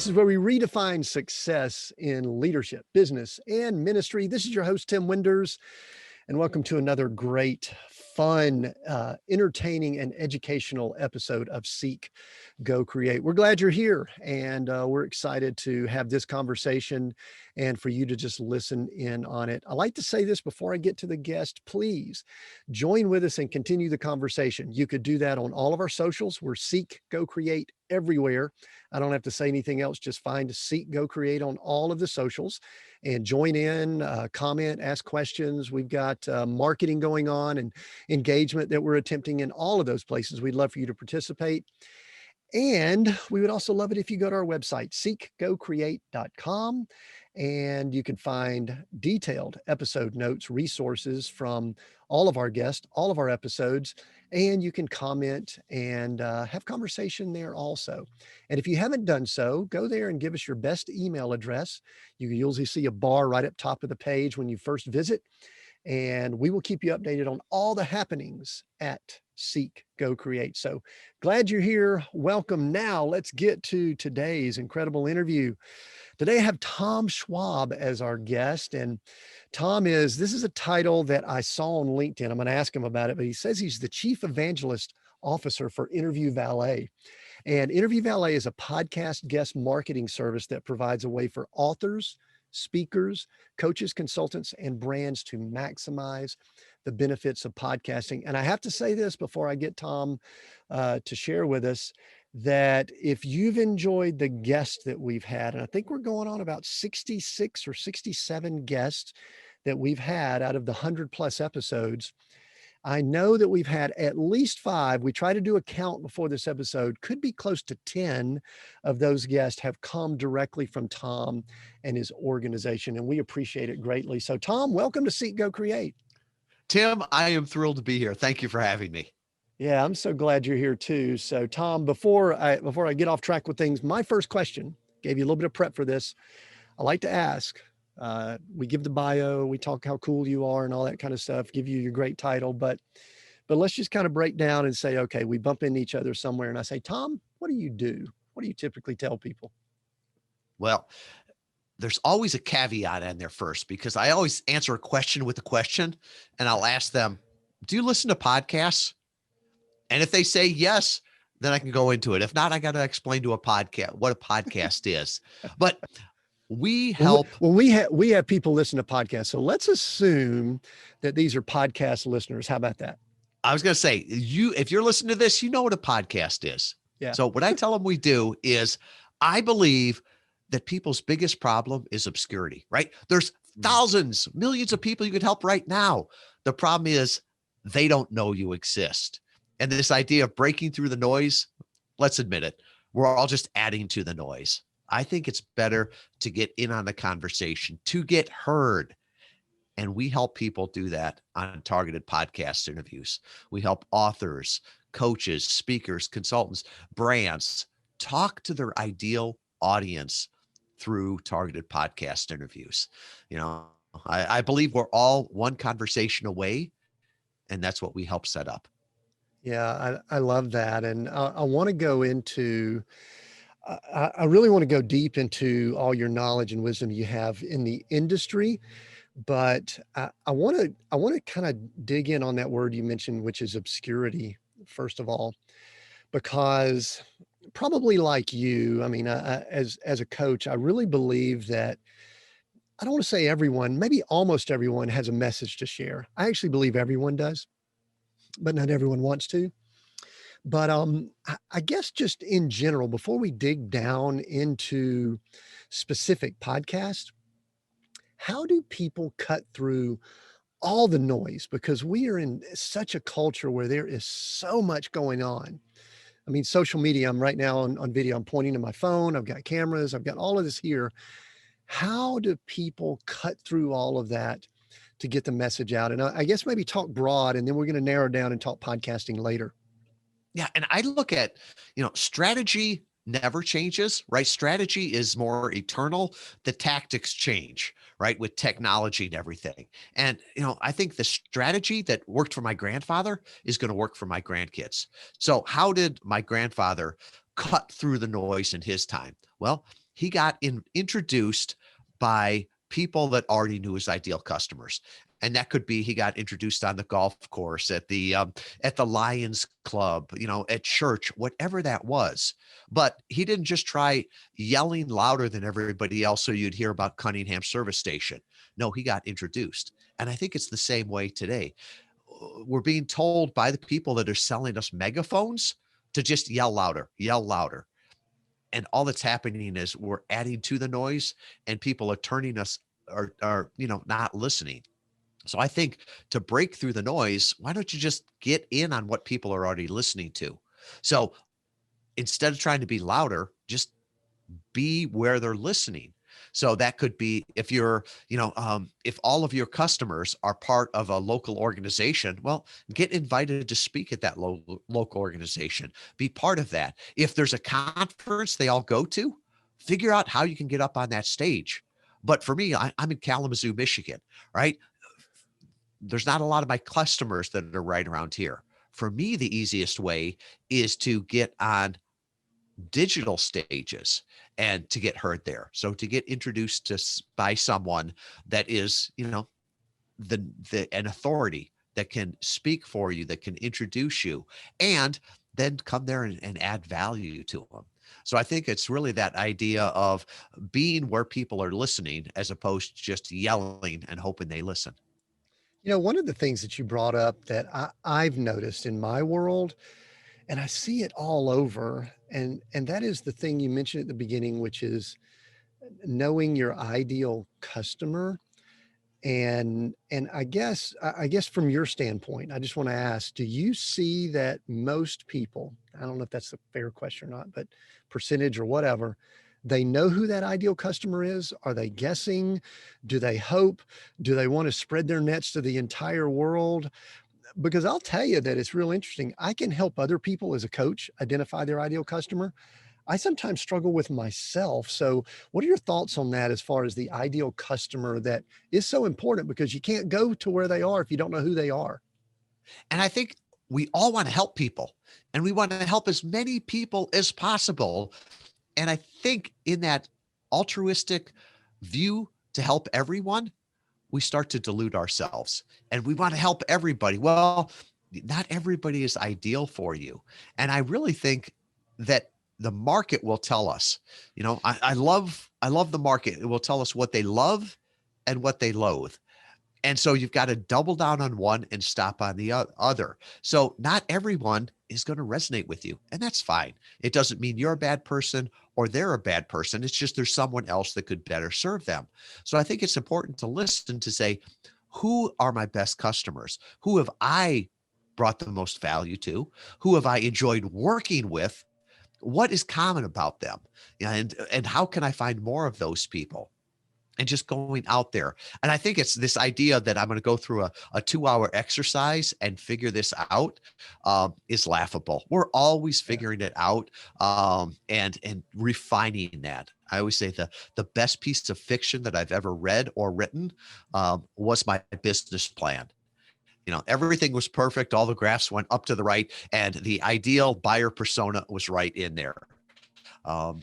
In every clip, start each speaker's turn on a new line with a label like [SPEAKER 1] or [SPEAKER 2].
[SPEAKER 1] This is where we redefine success in leadership, business, and ministry. This is your host, Tim Winders, and welcome to another great, fun, entertaining, and educational episode of Seek, Go, Create. We're glad you're here, and we're excited to have this conversation and for you to just listen in on it. I like to say this before I get to the guest. Please join with us and continue the conversation. You could do that on all of our socials. We're Seek, Go, Create everywhere. I don't have to say anything else. Just find Seek, Go, Create on all of the socials and join in, comment, ask questions. We've got marketing going on and engagement that we're attempting in all of those places. We'd love for you to participate. And we would also love it if you go to our website, seekgocreate.com, and you can find detailed episode notes, resources from all of our guests, all of our episodes, and you can comment and have conversation there also. And if you haven't done so, go there and give us your best email address. You can usually see a bar right up top of the page when you first visit, and we will keep you updated on all the happenings at Seek, Go, Create. So glad you're here. Welcome. Now let's get to today's incredible interview. Today I have Tom Schwab as our guest, and this is a title that I saw on LinkedIn. I'm going to ask him about it, but he says he's the Chief Evangelist Officer for Interview Valet. And Interview Valet is a podcast guest marketing service that provides a way for authors, speakers, coaches, consultants, and brands to maximize the benefits of podcasting. And I have to say this before I get Tom to share with us, that if you've enjoyed the guests that we've had, and I think we're going on about 66 or 67 guests that we've had out of the 100+ episodes, I know that we've had at least 5. We try to do a count before this episode. Could be close to 10 of those guests have come directly from Tom and his organization, and we appreciate it greatly. So Tom, welcome to Seek, Go, Create.
[SPEAKER 2] Tim, I am thrilled to be here. Thank you for having me.
[SPEAKER 1] Yeah, I'm so glad you're here too. So Tom, before I get off track with things, my first question, gave you a little bit of prep for this. I like to ask, we give the bio, we talk how cool you are and all that kind of stuff, give you your great title, but let's just kind of break down and say, okay, we bump into each other somewhere and I say, Tom, what do you do? What do you typically tell people?
[SPEAKER 2] Well, there's always a caveat in there first, because I always answer a question with a question, and I'll ask them, do you listen to podcasts? And if they say yes, then I can go into it. If not, I got to explain to a podcast what a podcast is. But we help.
[SPEAKER 1] Well, we have people listen to podcasts. So let's assume that these are podcast listeners. How about that?
[SPEAKER 2] I was going to say, if you're listening to this, you know what a podcast is.
[SPEAKER 1] Yeah.
[SPEAKER 2] So what I tell them we do is, I believe that people's biggest problem is obscurity, right? There's thousands, millions of people you could help right now. The problem is they don't know you exist. And this idea of breaking through the noise, let's admit it, we're all just adding to the noise. I think it's better to get in on the conversation, to get heard. And we help people do that on targeted podcast interviews. We help authors, coaches, speakers, consultants, brands talk to their ideal audience through targeted podcast interviews. You know, I believe we're all one conversation away, and that's what we help set up.
[SPEAKER 1] Yeah, I love that. And I want to go into, I really want to go deep into all your knowledge and wisdom you have in the industry, but I want to kind of dig in on that word you mentioned, which is obscurity, first of all, because probably like you, I mean, as a coach, I really believe that, I don't want to say everyone, maybe almost everyone has a message to share. I actually believe everyone does, but not everyone wants to. But I guess just in general, before we dig down into specific podcasts, how do people cut through all the noise? Because we are in such a culture where there is so much going on. I mean, social media, I'm right now on video, I'm pointing to my phone, I've got cameras, I've got all of this here. How do people cut through all of that to get the message out? And I guess maybe talk broad, and then we're going to narrow down and talk podcasting later.
[SPEAKER 2] Yeah. And I look at, strategy never changes, right? Strategy is more eternal. The tactics change, right? With technology and everything. And, I think the strategy that worked for my grandfather is going to work for my grandkids. So how did my grandfather cut through the noise in his time? Well, he got introduced by people that already knew his ideal customers. And that could be he got introduced on the golf course, at the Lions Club, at church, whatever that was. But he didn't just try yelling louder than everybody else so you'd hear about Cunningham Service Station. No, he got introduced. And I think it's the same way today. We're being told by the people that are selling us megaphones to just yell louder, yell louder. And all that's happening is we're adding to the noise, and people are turning us, are not listening. So I think to break through the noise, why don't you just get in on what people are already listening to? So instead of trying to be louder, just be where they're listening. So that could be if if all of your customers are part of a local organization, well, get invited to speak at that local organization. Be part of that. If there's a conference they all go to, figure out how you can get up on that stage. But for me, I'm in Kalamazoo, Michigan, right? There's not a lot of my customers that are right around here. For me, the easiest way is to get on digital stages and to get heard there. So to get introduced to by someone that is, an authority that can speak for you, that can introduce you, and then come there and add value to them. So I think it's really that idea of being where people are listening as opposed to just yelling and hoping they listen.
[SPEAKER 1] One of the things that you brought up that I've noticed in my world, and I see it all over, and that is the thing you mentioned at the beginning, which is knowing your ideal customer. And I guess from your standpoint, I just want to ask, do you see that most people, I don't know if that's a fair question or not, but percentage or whatever, they know who that ideal customer is? Are they guessing? Do they hope? Do they want to spread their nets to the entire world? Because I'll tell you that it's real interesting. I can help other people as a coach identify their ideal customer. I sometimes struggle with myself. So, what are your thoughts on that as far as the ideal customer that is so important because you can't go to where they are if you don't know who they are?
[SPEAKER 2] And I think we all want to help people, and we want to help as many people as possible. And I think in that altruistic view to help everyone, we start to delude ourselves and we want to help everybody. Well, not everybody is ideal for you. And I really think that the market will tell us, I love the market. It will tell us what they love and what they loathe. And so you've got to double down on one and stop on the other. So not everyone is going to resonate with you, and that's fine. It doesn't mean you're a bad person or they're a bad person. It's just there's someone else that could better serve them. So I think it's important to listen to say, who are my best customers? Who have I brought the most value to? Who have I enjoyed working with? What is common about them? And how can I find more of those people? And just going out there. And I think it's this idea that I'm going to go through a 2-hour exercise and figure this out is laughable. We're always
[SPEAKER 1] Yeah.
[SPEAKER 2] figuring it out and refining that. I always say the best piece of fiction that I've ever read or written was my business plan. Everything was perfect. All the graphs went up to the right, and the ideal buyer persona was right in there. Um,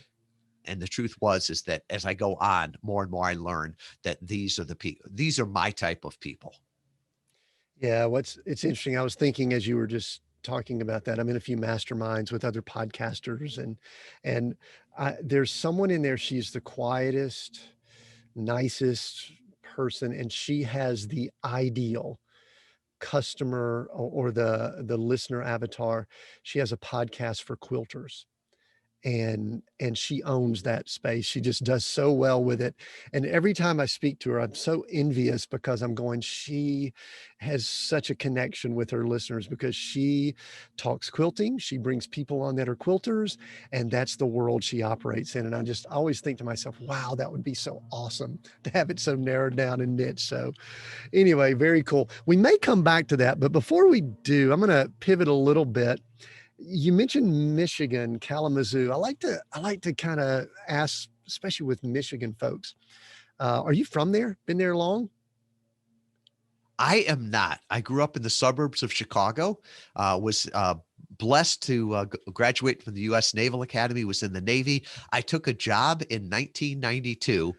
[SPEAKER 2] and the truth is that as I go on, more and more I learn that these are the people. These are my type of people.
[SPEAKER 1] Yeah, it's interesting. I was thinking as you were just talking about that, I'm in a few masterminds with other podcasters and there's someone in there, she's the quietest, nicest person, and she has the ideal customer or the listener avatar. She has a podcast for quilters, and she owns that space. She just does so well with it. And every time I speak to her, I'm so envious because I'm going, she has such a connection with her listeners because she talks quilting. She brings people on that are quilters, and that's the world she operates in. And I just always think to myself, wow, that would be so awesome to have it so narrowed down and niche. So anyway, very cool. We may come back to that, but before we do, I'm going to pivot a little bit. You mentioned Michigan, Kalamazoo. I like to kind of ask, especially with Michigan folks, are you from there? Been there long?
[SPEAKER 2] I am not. I grew up in the suburbs of Chicago, was blessed to graduate from the U.S. Naval Academy, was in the Navy. I took a job in 1992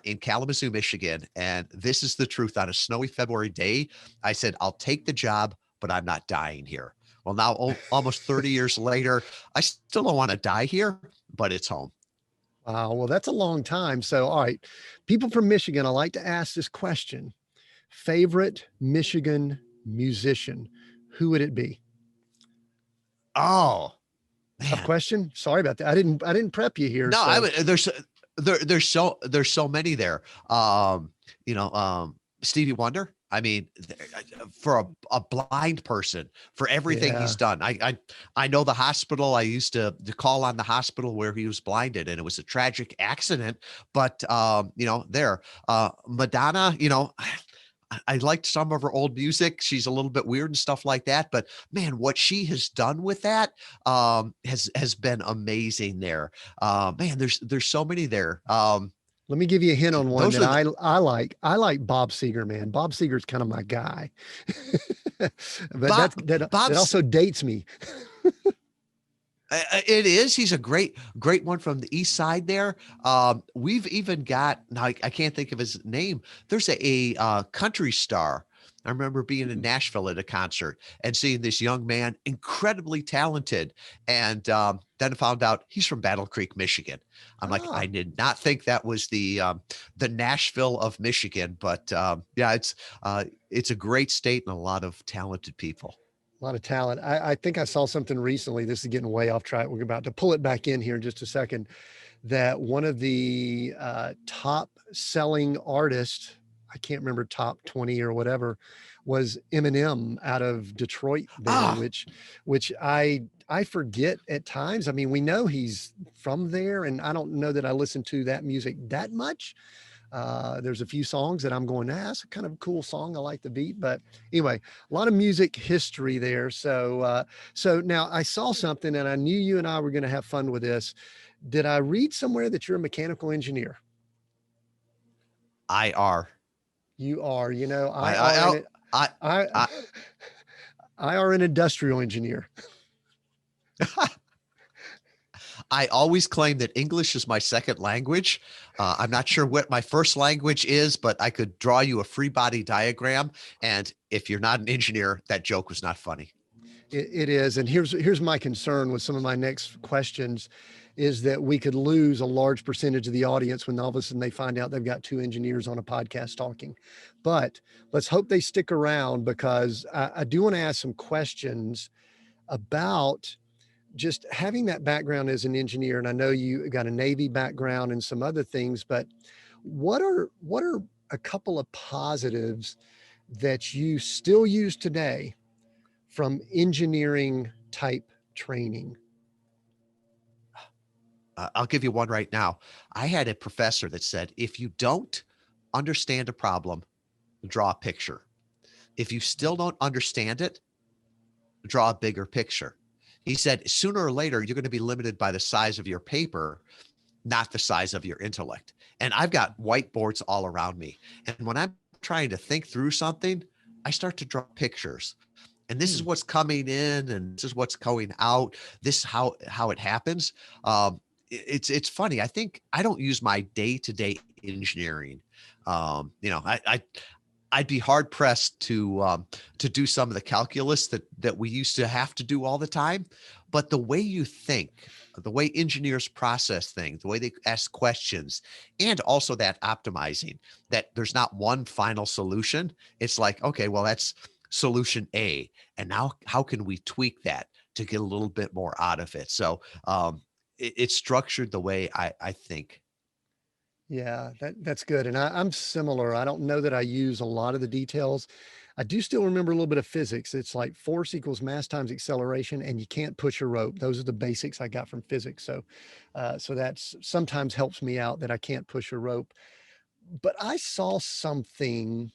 [SPEAKER 2] in Kalamazoo, Michigan. And this is the truth. On a snowy February day, I said, I'll take the job, but I'm not dying here. Well, now almost 30 years later, I still don't want to die here, but it's home.
[SPEAKER 1] Wow. Well, that's a long time. So, all right, people from Michigan, I like to ask this question. Favorite Michigan musician, who would it be?
[SPEAKER 2] Oh,
[SPEAKER 1] Tough
[SPEAKER 2] man.
[SPEAKER 1] question. Sorry about that. I didn't prep you here.
[SPEAKER 2] No, I
[SPEAKER 1] So
[SPEAKER 2] would there's so many there. Stevie Wonder. I mean, for a blind person, for everything he's
[SPEAKER 1] yeah.
[SPEAKER 2] done. I know the hospital. I used to call on the hospital where he was blinded, and it was a tragic accident. But Madonna, I liked some of her old music. She's a little bit weird and stuff like that, but man, what she has done with that has been amazing there. Man, there's so many there.
[SPEAKER 1] Let me give you a hint on one
[SPEAKER 2] Those
[SPEAKER 1] that
[SPEAKER 2] are the
[SPEAKER 1] I like. I like Bob Seger, man. Bob Seger's kind of my guy. But
[SPEAKER 2] Bob
[SPEAKER 1] that
[SPEAKER 2] Bob's
[SPEAKER 1] also dates me.
[SPEAKER 2] It is. He's a great one from the east side there. We've even got now. I can't think of his name. There's a country star. I remember being in
[SPEAKER 1] Mm.
[SPEAKER 2] Nashville at a concert and seeing this young man, incredibly talented, and then found out he's from Battle Creek, Michigan. I'm like, I
[SPEAKER 1] Ah,
[SPEAKER 2] did not think that was the Nashville of Michigan, but yeah, it's a great state and a lot of talented people.
[SPEAKER 1] a lot of talent. I think I saw something recently. This is getting way off track. We're about to pull it back in here in just a second. That one of the top selling artists, I can't remember top 20 or whatever, was Eminem out of Detroit there,
[SPEAKER 2] Ah,
[SPEAKER 1] which I forget at times. I mean, we know he's from there, and I don't know that I listen to that music that much. There's a few songs that I'm going, that's a kind of a cool song. I like the beat, but anyway, a lot of music history there. So now I saw something, and I knew you and I were going to have fun with this. Did I read somewhere that you're a mechanical engineer?
[SPEAKER 2] IR.
[SPEAKER 1] You are. I are in
[SPEAKER 2] I
[SPEAKER 1] it.
[SPEAKER 2] I
[SPEAKER 1] I
[SPEAKER 2] I,
[SPEAKER 1] I are an industrial engineer.
[SPEAKER 2] I I always claim that English is my second language. I'm not sure what my first language is, but I could draw you a free body diagram. And if you're not an engineer, that joke was not funny.
[SPEAKER 1] It is, and here's my concern with some of my next questions, is that we could lose a large percentage of the audience when all of a sudden they find out they've got two engineers on a podcast talking. But let's hope they stick around, because I do want to ask some questions about just having that background as an engineer. And I know you got a Navy background and some other things, but what are a couple of positives that you still use today from engineering type training?
[SPEAKER 2] I'll give you one right now. I had a professor that said, if you don't understand a problem, draw a picture. If you still don't understand it, draw a bigger picture. He said, sooner or later, you're going to be limited by the size of your paper, not the size of your intellect. And I've got whiteboards all around me. And when I'm trying to think through something, I start to draw pictures. And this is
[SPEAKER 1] Hmm.
[SPEAKER 2] what's coming in, and this is what's going out. This is how it happens. It's funny. I think I don't use my day-to-day engineering. I'd be hard pressed to do some of the calculus that we used to have to do all the time. But the way you think, the way engineers process things, the way they ask questions, and also that optimizing, that there's not one final solution. It's like, okay, well, that's solution A. And now how can we tweak that to get a little bit more out of it? So it's structured the way I think.
[SPEAKER 1] Yeah, that's good. And I'm similar. I don't know that I use a lot of the details. I do still remember a little bit of physics. It's like force equals mass times acceleration, and you can't push a rope. Those are the basics I got from physics. So that's sometimes helps me out that I can't push a rope. But I saw something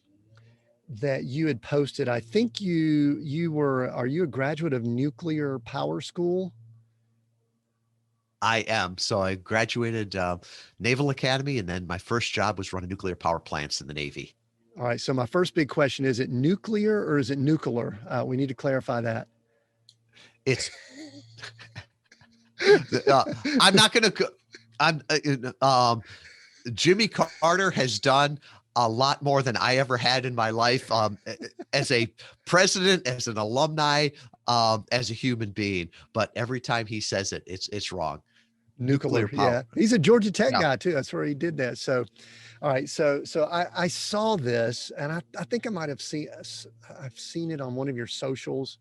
[SPEAKER 1] that you had posted. I think are you a graduate of nuclear power school?
[SPEAKER 2] I am. So I graduated Naval Academy, and then my first job was running nuclear power plants in the Navy.
[SPEAKER 1] All right. So my first big question, is it nuclear or is it nuclear? We need to clarify that.
[SPEAKER 2] It's uh, I'm not going to. I'm Jimmy Carter has done a lot more than I ever had in my life, as a president, as an alumni, as a human being. But every time he says it, it's wrong. Nuclear
[SPEAKER 1] Nuclear.
[SPEAKER 2] power.
[SPEAKER 1] Yeah. He's a Georgia Tech
[SPEAKER 2] Yeah.
[SPEAKER 1] guy too. That's where he did that. So, all right. So I saw this and I think I might have I've seen it on one of your socials,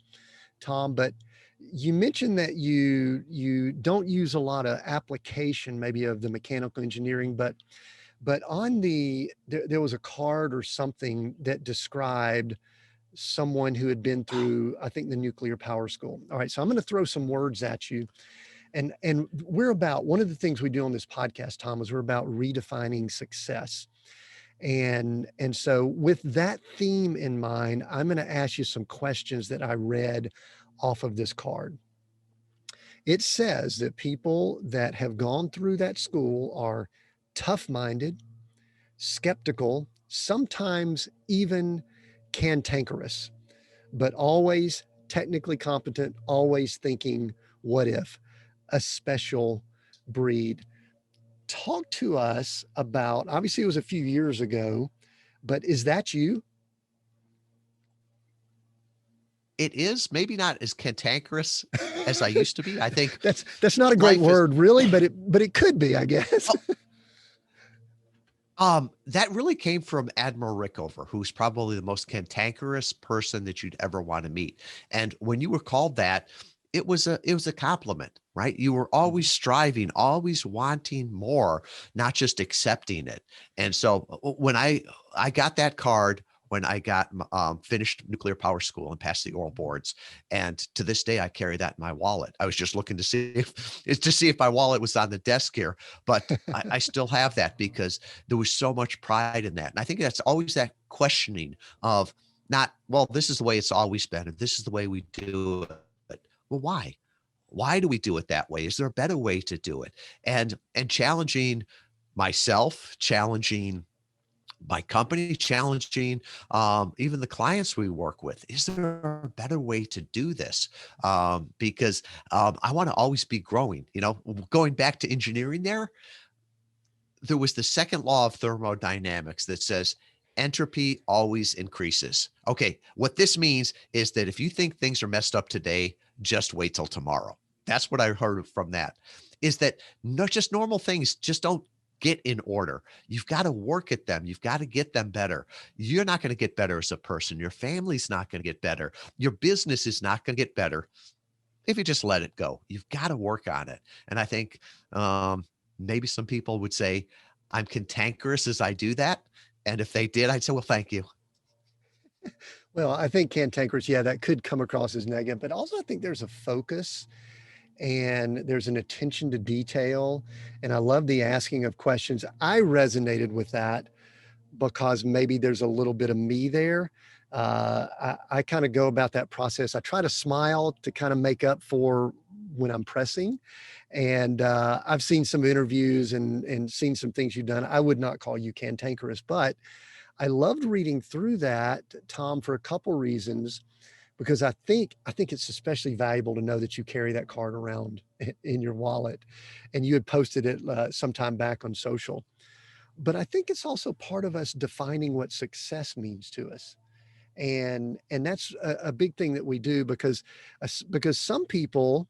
[SPEAKER 1] Tom, but you mentioned that you don't use a lot of application maybe of the mechanical engineering, but on there was a card or something that described someone who had been through, I think, the nuclear power school. All right, so I'm going to throw some words at you, and we're about, one of the things we do on this podcast, Tom, is we're about redefining success. And so with that theme in mind, I'm going to ask you some questions that I read off of this card. It says that people that have gone through that school are tough-minded, skeptical, sometimes even cantankerous, but always technically competent, always thinking, what if? A special breed. Talk to us about, obviously, it was a few years ago, but is that you?
[SPEAKER 2] It is maybe not as cantankerous as I used to be. I think
[SPEAKER 1] that's not a great
[SPEAKER 2] life is.
[SPEAKER 1] word, really, but it could be, I guess.
[SPEAKER 2] Oh, that really came from Admiral Rickover, who's probably the most cantankerous person that you'd ever want to meet. And when you were called that, it was a compliment, right? You were always striving, always wanting more, not just accepting it. And so when I got that card, when I got finished nuclear power school and passed the oral boards, and to this day I carry that in my wallet. I was just looking to see if my wallet was on the desk here, but I still have that because there was so much pride in that. And I think that's always that questioning of not, well, this is the way it's always been, and this is the way we do it. Well, why? Why do we do it that way? Is there a better way to do it? And challenging myself, challenging my company, challenging even the clients we work with. Is there a better way to do this? Because I want to always be growing. Going back to engineering there was the second law of thermodynamics that says entropy always increases. Okay, what this means is that if you think things are messed up today, just wait till tomorrow. That's what I heard from that, is that not just normal things just don't get in order. You've got to work at them. You've got to get them better. You're not going to get better as a person. Your family's not going to get better. Your business is not going to get better if you just let it go. You've got to work on it. And I think maybe some people would say I'm cantankerous as I do that. And if they did, I'd say, well, thank you.
[SPEAKER 1] Well, I think cantankerous, yeah, that could come across as negative, but also I think there's a focus and there's an attention to detail. And I love the asking of questions. I resonated with that because maybe there's a little bit of me there. I kind of go about that process. I try to smile to kind of make up for when I'm pressing. And I've seen some interviews and seen some things you've done. I would not call you cantankerous, but I loved reading through that, Tom, for a couple reasons, because I think it's especially valuable to know that you carry that card around in your wallet, and you had posted it sometime back on social. But I think it's also part of us defining what success means to us, and that's a big thing that we do because some people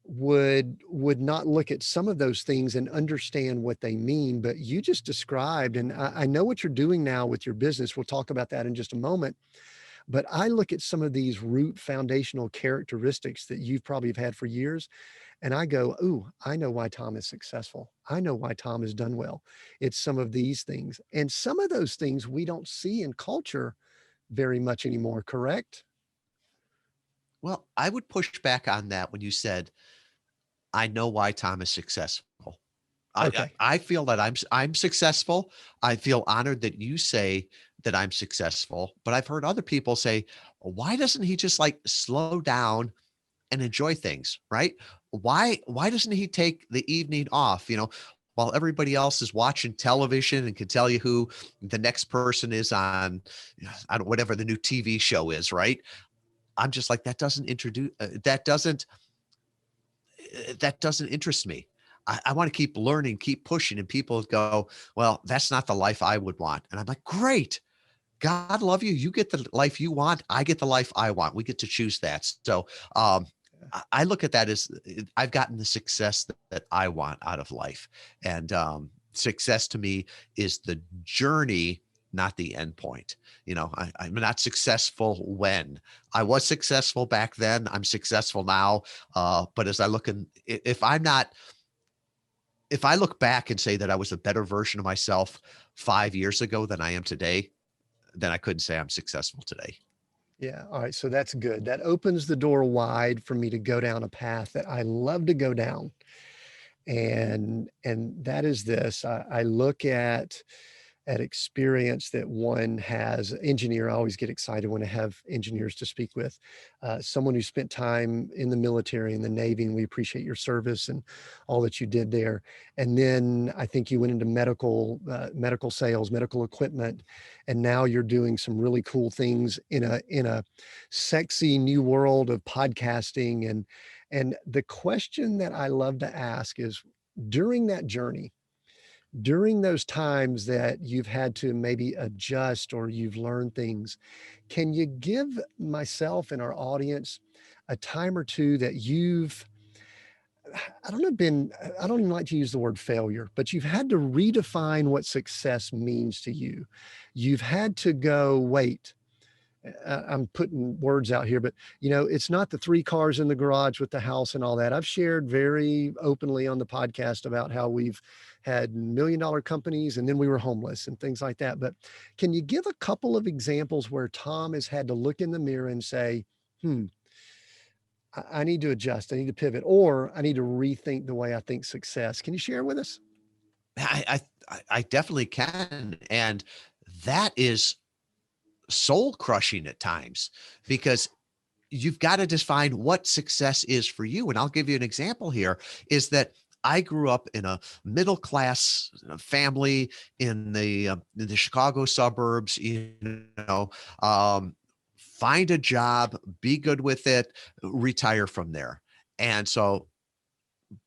[SPEAKER 1] would not look at some of those things and understand what they mean, but you just described, and I know what you're doing now with your business. We'll talk about that in just a moment. But I look at some of these root foundational characteristics that you've probably have had for years, and I go, ooh, I know why Tom is successful. I know why Tom has done well. It's some of these things. And some of those things we don't see in culture very much anymore, correct?
[SPEAKER 2] Well, I would push back on that when you said, I know why Tom is successful. I, I
[SPEAKER 1] Okay.
[SPEAKER 2] I feel that I'm successful. I feel honored that you say that I'm successful, but I've heard other people say, why doesn't he just like slow down and enjoy things, right? Why doesn't he take the evening off? while everybody else is watching television and can tell you who the next person is on, I don't, whatever the new TV show is, right? I'm just like, that doesn't interest me. I want to keep learning, keep pushing. And people go, well, that's not the life I would want. And I'm like, great. God love you. You get the life you want. I get the life I want. We get to choose that. So I look at that as I've gotten the success that I want out of life. And success to me is the journey, not the end point. I'm not successful when I was successful back then. I'm successful now. But as I look if I look back and say that I was a better version of myself 5 years ago than I am today, then I couldn't say I'm successful today.
[SPEAKER 1] Yeah. All right. So that's good. That opens the door wide for me to go down a path that I love to go down. And that is this. I look at experience that one has. Engineer, I always get excited when I have engineers to speak with. Someone who spent time in the military, in the Navy, and we appreciate your service and all that you did there. And then I think you went into medical sales, medical equipment, and now you're doing some really cool things in a sexy new world of podcasting. And the question that I love to ask is, during that journey, during those times that you've had to maybe adjust or you've learned things, can you give myself and our audience a time or two that you've, I don't know, I don't even like to use the word failure, but you've had to redefine what success means to you. You've had to go, wait, I'm putting words out here, but it's not the 3 cars in the garage with the house and all that. I've shared very openly on the podcast about how we've had $1 million companies and then we were homeless and things like that. But can you give a couple of examples where Tom has had to look in the mirror and say, I need to adjust, I need to pivot, or I need to rethink the way I think success. Can you share with us?
[SPEAKER 2] I definitely can. And that is soul crushing at times, because you've got to define what success is for you. And I'll give you an example here is that I grew up in a middle class family in the Chicago suburbs, find a job, be good with it, retire from there. And so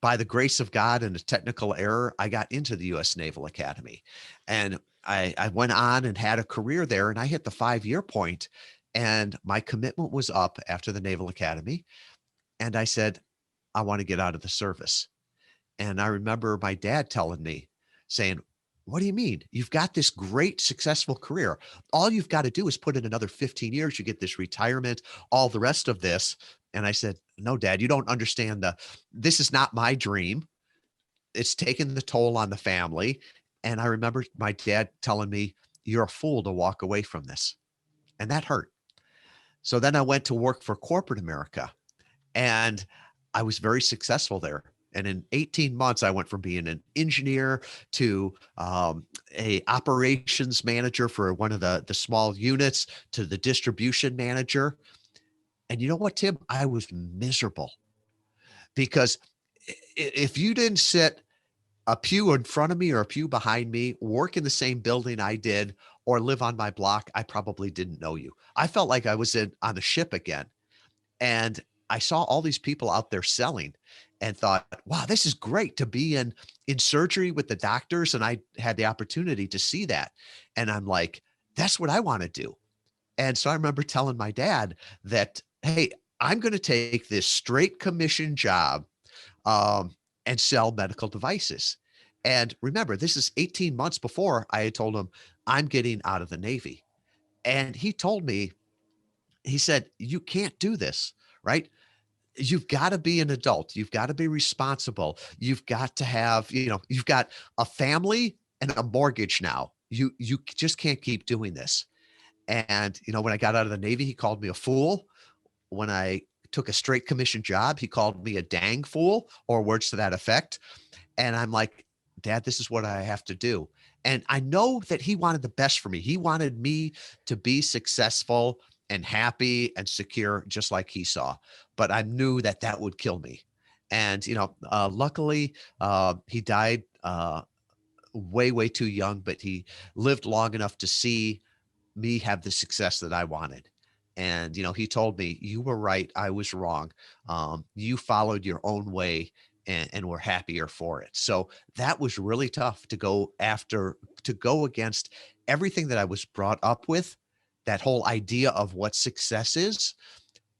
[SPEAKER 2] by the grace of God and a technical error, I got into the U.S. Naval Academy, and I went on and had a career there, and I hit the 5-year point, and my commitment was up after the Naval Academy. And I said, I want to get out of the service. And I remember my dad telling me, saying, what do you mean? You've got this great, successful career. All you've got to do is put in another 15 years. You get this retirement, all the rest of this. And I said, no, Dad, you don't understand. This is not my dream. It's taken the toll on the family. And I remember my dad telling me, you're a fool to walk away from this. And that hurt. So then I went to work for corporate America, and I was very successful there. And in 18 months, I went from being an engineer to a operations manager for one of the small units to the distribution manager. And you know what, Tim? I was miserable, because if you didn't sit a pew in front of me or a pew behind me, work in the same building I did, or live on my block, I probably didn't know you. I felt like I was on the ship again. And I saw all these people out there selling and thought, wow, this is great to be in surgery with the doctors. And I had the opportunity to see that. And I'm like, that's what I want to do. And so I remember telling my dad that, hey, I'm going to take this straight commission job um, and sell medical devices. And remember, this is 18 months before I had told him I'm getting out of the Navy. And he told me, he said, you can't do this, right? You've got to be an adult. You've got to be responsible. You've got to have, you've got a family and a mortgage now. You just can't keep doing this. And, when I got out of the Navy, he called me a fool. When I took a straight commission job, he called me a dang fool, or words to that effect. And I'm like, Dad, this is what I have to do. And I know that he wanted the best for me. He wanted me to be successful and happy and secure, just like he saw. But I knew that that would kill me. And, luckily, he died uh, way, way too young, but he lived long enough to see me have the success that I wanted. And, he told me, you were right. I was wrong. You followed your own way and were happier for it. So that was really tough to go against everything that I was brought up with, that whole idea of what success is,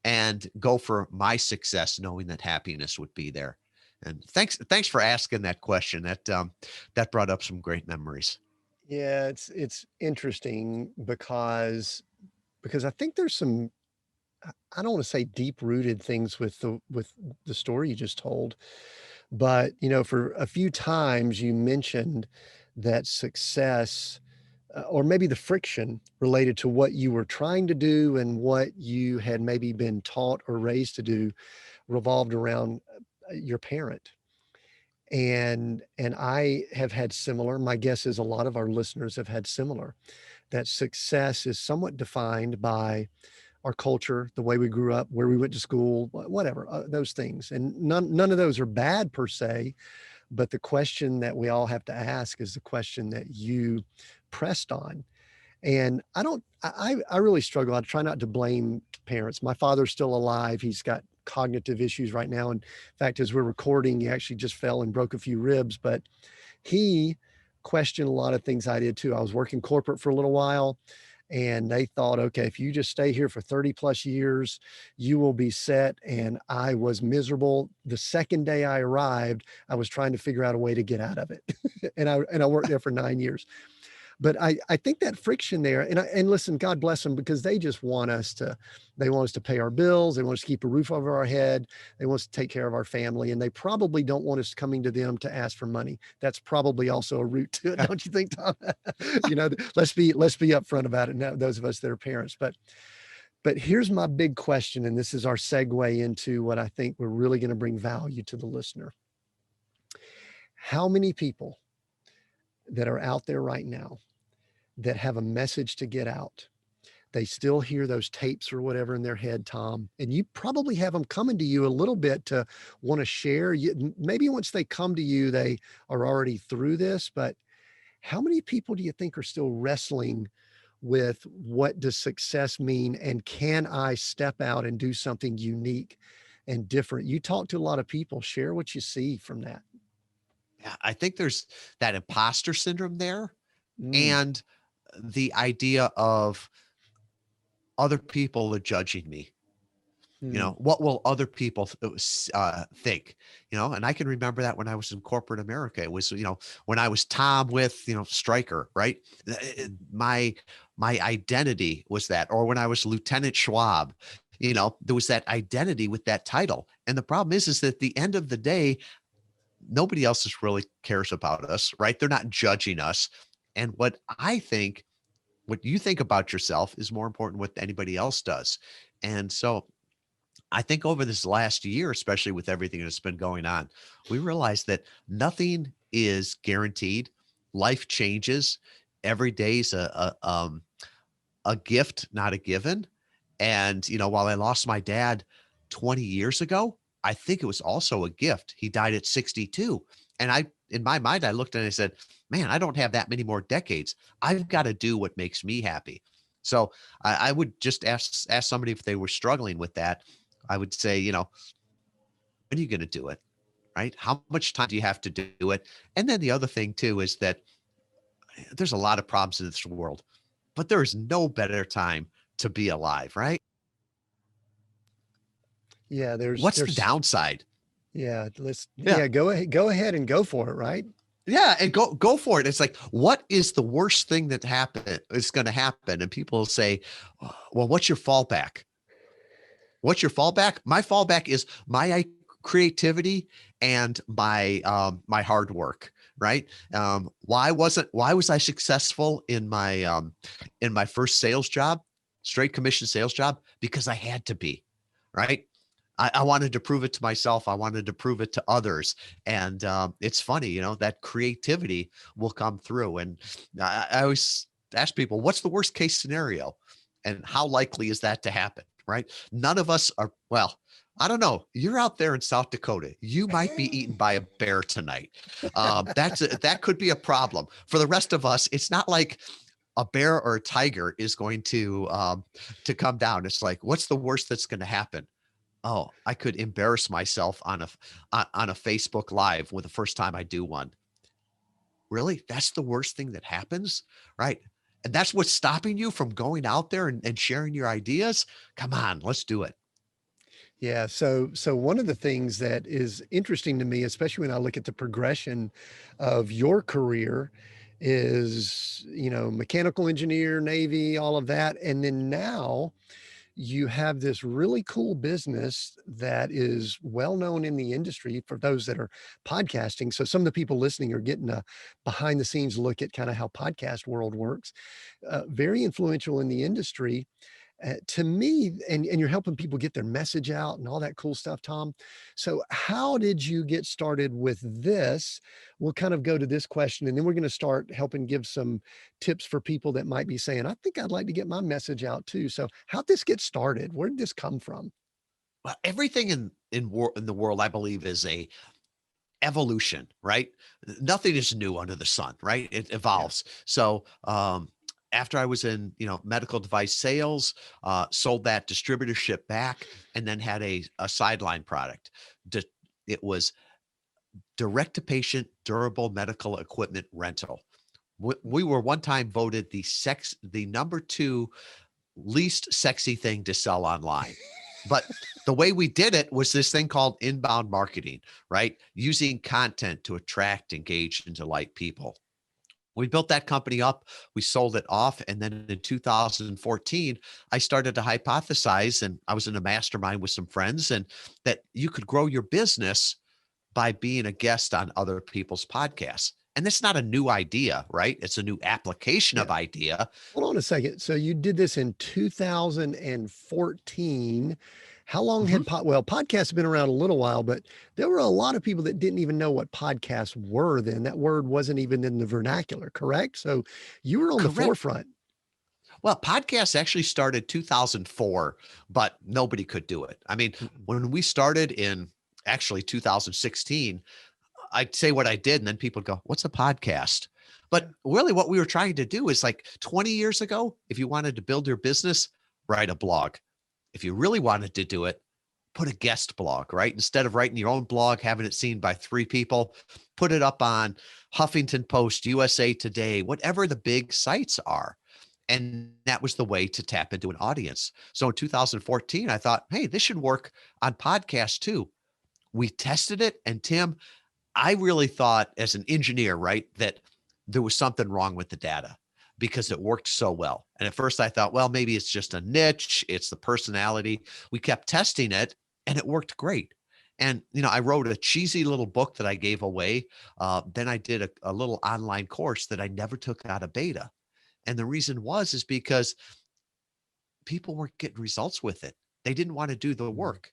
[SPEAKER 2] and go for my success, knowing that happiness would be there. And thanks for asking that question. That brought up some great memories.
[SPEAKER 1] Yeah, it's interesting because I think there's some I don't want to say deep rooted things with the story you just told, but for a few times you mentioned that success or maybe the friction related to what you were trying to do and what you had maybe been taught or raised to do revolved around your parent. And I have had similar, my guess is a lot of our listeners have had similar, that success is somewhat defined by our culture, the way we grew up, where we went to school, whatever, those things. And none of those are bad per se, but the question that we all have to ask is the question that you pressed on. And I really struggle. I try not to blame parents. My father's still alive. He's got cognitive issues right now. In fact, as we're recording, he actually just fell and broke a few ribs, but he questioned a lot of things I did too. I was working corporate for a little while, and they thought, okay, if you just stay here for 30 plus years, you will be set. And I was miserable. The second day I arrived, I was trying to figure out a way to get out of it. and I worked there for 9 years. But I think that friction there, and listen, God bless them, because they just want us to, they want us to pay our bills. They want us to keep a roof over our head. They want us to take care of our family. And they probably don't want us coming to them to ask for money. That's probably also a route to it. Don't you think, Tom? Let's be upfront about it now, those of us that are parents. But here's my big question. And this is our segue into what I think we're really going to bring value to the listener. How many people that are out there right now that have a message to get out, they still hear those tapes or whatever in their head, Tom, and you probably have them coming to you a little bit to want to share. Maybe once they come to you, they are already through this, but how many people do you think are still wrestling with what does success mean? And can I step out and do something unique and different? You talk to a lot of people. Share what you see from that.
[SPEAKER 2] Yeah, I think there's that imposter syndrome there,
[SPEAKER 1] Mm,
[SPEAKER 2] and the idea of other people are judging me.
[SPEAKER 1] mm,
[SPEAKER 2] What will other people think? And I can remember that when I was in corporate America. It was, when I was Tom with, Stryker, right?
[SPEAKER 1] mm.
[SPEAKER 2] My identity was that. Or when I was Lieutenant Schwab, there was that identity with that title. And the problem is that at the end of the day, nobody else is really cares about us, right? They're not judging us. And what you think about yourself is more important than what anybody else does. And so I think over this last year, especially with everything that's been going on, we realized that nothing is guaranteed. Life changes. Every day's a gift, not a given. And, while I lost my dad 20 years ago, I think it was also a gift. He died at 62. And in my mind, I looked at it and I said, man, I don't have that many more decades. I've got to do what makes me happy. So I would just ask somebody if they were struggling with that. I would say, when are you going to do it? Right? How much time do you have to do it? And then the other thing too is that there's a lot of problems in this world, but there is no better time to be alive, right?
[SPEAKER 1] Yeah,
[SPEAKER 2] What's the downside? Yeah.
[SPEAKER 1] go ahead and go for it, right?
[SPEAKER 2] Yeah, and go for it. It's like, what is the worst thing that is going to happen? And people say, well, what's your fallback? What's your fallback? My fallback is my creativity and my hard work, right? Why was I successful in my first sales job, straight commission sales job? Because I had to be, right? I wanted to prove it to myself. I wanted to prove it to others. And it's funny, that creativity will come through. And I always ask people, what's the worst case scenario? And how likely is that to happen? Right? None of us are, well, I don't know. You're out there in South Dakota. You might be eaten by a bear tonight. That could be a problem. For the rest of us, it's not like a bear or a tiger is going to come down. It's like, what's the worst that's going to happen? Oh, I could embarrass myself on a Facebook Live with the first time I do one. Really? That's the worst thing that happens, right? And that's what's stopping you from going out there and sharing your ideas. Come on, let's do it.
[SPEAKER 1] Yeah. So one of the things that is interesting to me, especially when I look at the progression of your career, is, mechanical engineer, Navy, all of that. And then now you have this really cool business that is well known in the industry for those that are podcasting. So some of the people listening are getting a behind the scenes look at kind of how podcast world works. Very influential in the industry. To me, and you're helping people get their message out and all that cool stuff, Tom. So how did you get started with this? We'll kind of go to this question, and then we're going to start helping give some tips for people that might be saying, I think I'd like to get my message out too. So how'd this get started? Where did this come from?
[SPEAKER 2] Well, everything in the world, I believe, is a evolution, right? Nothing is new under the sun, right? It
[SPEAKER 1] Yeah.
[SPEAKER 2] evolves. So after I was in, medical device sales, sold that distributorship back, and then had a sideline product. Di- It was direct to patient durable medical equipment rental. We were one time voted the number two least sexy thing to sell online. But the way we did it was this thing called inbound marketing, right? Using content to attract, engage, and delight people. We built that company up, we sold it off. And then in 2014, I started to hypothesize, and I was in a mastermind with some friends, and that you could grow your business by being a guest on other people's podcasts. And that's not a new idea, right? It's a new application
[SPEAKER 1] Yeah.
[SPEAKER 2] of idea.
[SPEAKER 1] Hold on a second. So you did this in 2014. How long
[SPEAKER 2] Mhm.
[SPEAKER 1] had well, podcasts have been around a little while, but there were a lot of people that didn't even know what podcasts were then. That word wasn't even in the vernacular, correct? So you were on the
[SPEAKER 2] Correct.
[SPEAKER 1] forefront.
[SPEAKER 2] Well, podcasts actually started 2004, but nobody could do it. I mean,
[SPEAKER 1] Mm-mm.
[SPEAKER 2] when we started in actually 2016, I'd say what I did, and then people would go, "What's a podcast?"
[SPEAKER 1] Yeah.
[SPEAKER 2] But really, what we were trying to do is like 20 years ago, if you wanted to build your business, write a blog. If you really wanted to do it, put a guest blog, right? Instead of writing your own blog, having it seen by three people, put it up on Huffington Post, USA Today, whatever the big sites are. And that was the way to tap into an audience. So in 2014, I thought, hey, this should work on podcasts too. We tested it. And Tim, I really thought as an engineer, right, that there was something wrong with the data because it worked so well. And at first I thought, well, maybe it's just a niche, it's the personality. We kept testing it and it worked great. And, I wrote a cheesy little book that I gave away. Then I did a little online course that I never took out of beta. And the reason is because people weren't getting results with it. They didn't want to do the
[SPEAKER 1] Mm.
[SPEAKER 2] work.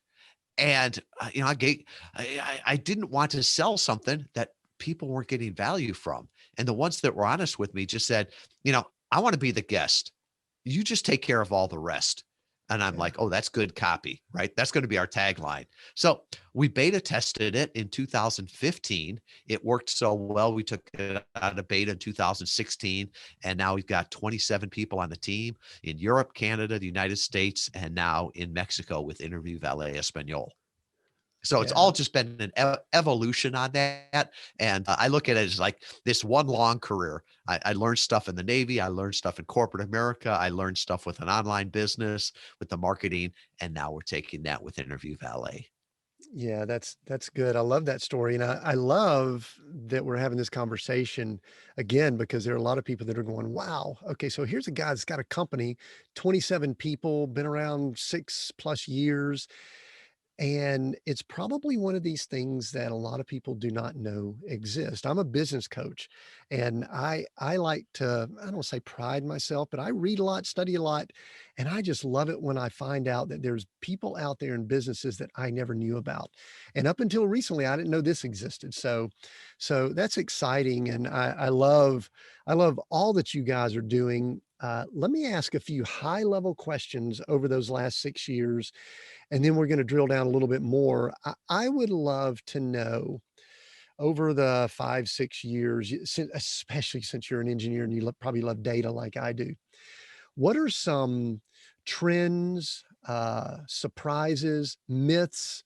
[SPEAKER 2] And, I didn't want to sell something that people weren't getting value from. And the ones that were honest with me just said, I want to be the guest. You just take care of all the rest. And I'm
[SPEAKER 1] Yeah.
[SPEAKER 2] like, oh, that's good copy, right? That's going to be our tagline. So we beta tested it in 2015. It worked so well. We took it out of beta in 2016. And now we've got 27 people on the team in Europe, Canada, the United States, and now in Mexico with Interview Valet Espanol. So it's all
[SPEAKER 1] Yeah.
[SPEAKER 2] just been an evolution on that. And I look at it as like this one long career. I learned stuff in the Navy. I learned stuff in corporate America. I learned stuff with an online business, with the marketing. And now we're taking that with Interview Valet.
[SPEAKER 1] Yeah, that's good. I love that story. And I love that we're having this conversation again because there are a lot of people that are going, wow, okay, so here's a guy that's got a company, 27 people, been around 6+ years. And it's probably one of these things that a lot of people do not know exist. I'm a business coach and I like to, I don't say pride myself, but I read a lot, study a lot. And I just love it when I find out that there's people out there in businesses that I never knew about. And up until recently, I didn't know this existed. So that's exciting. And I love all that you guys are doing. Let me ask a few high level questions over those last 6 years, and then we're going to drill down a little bit more. I would love to know over the 5, 6 years, especially since you're an engineer and you probably love data like I do, what are some trends, surprises, myths,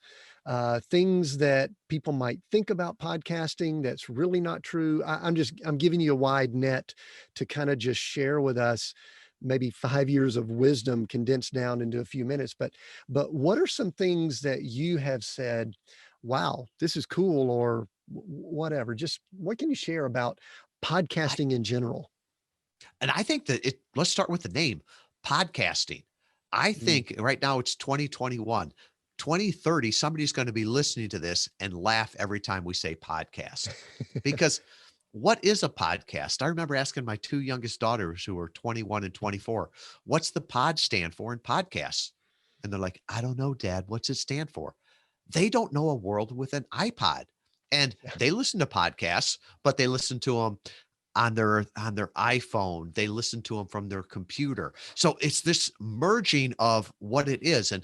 [SPEAKER 1] things that people might think about podcasting that's really not true? I'm giving you a wide net to kind of just share with us maybe 5 years of wisdom condensed down into a few minutes. But what are some things that you have said, wow, this is cool, or whatever? Just what can you share about
[SPEAKER 2] I,
[SPEAKER 1] podcasting in general?
[SPEAKER 2] and I think that let's start with the name podcasting. I
[SPEAKER 1] Mm.
[SPEAKER 2] think right now it's 2021, 2030, somebody's going to be listening to this and laugh every time we say podcast. Because what is a podcast? I remember asking my two youngest daughters, who are 21 and 24, what's the pod stand for in podcasts? And they're like, I don't know, Dad. What's it stand for? They don't know a world with an iPod. And they listen to podcasts, but they listen to them on their iPhone. They listen to them from their computer. So it's this merging of what it is. And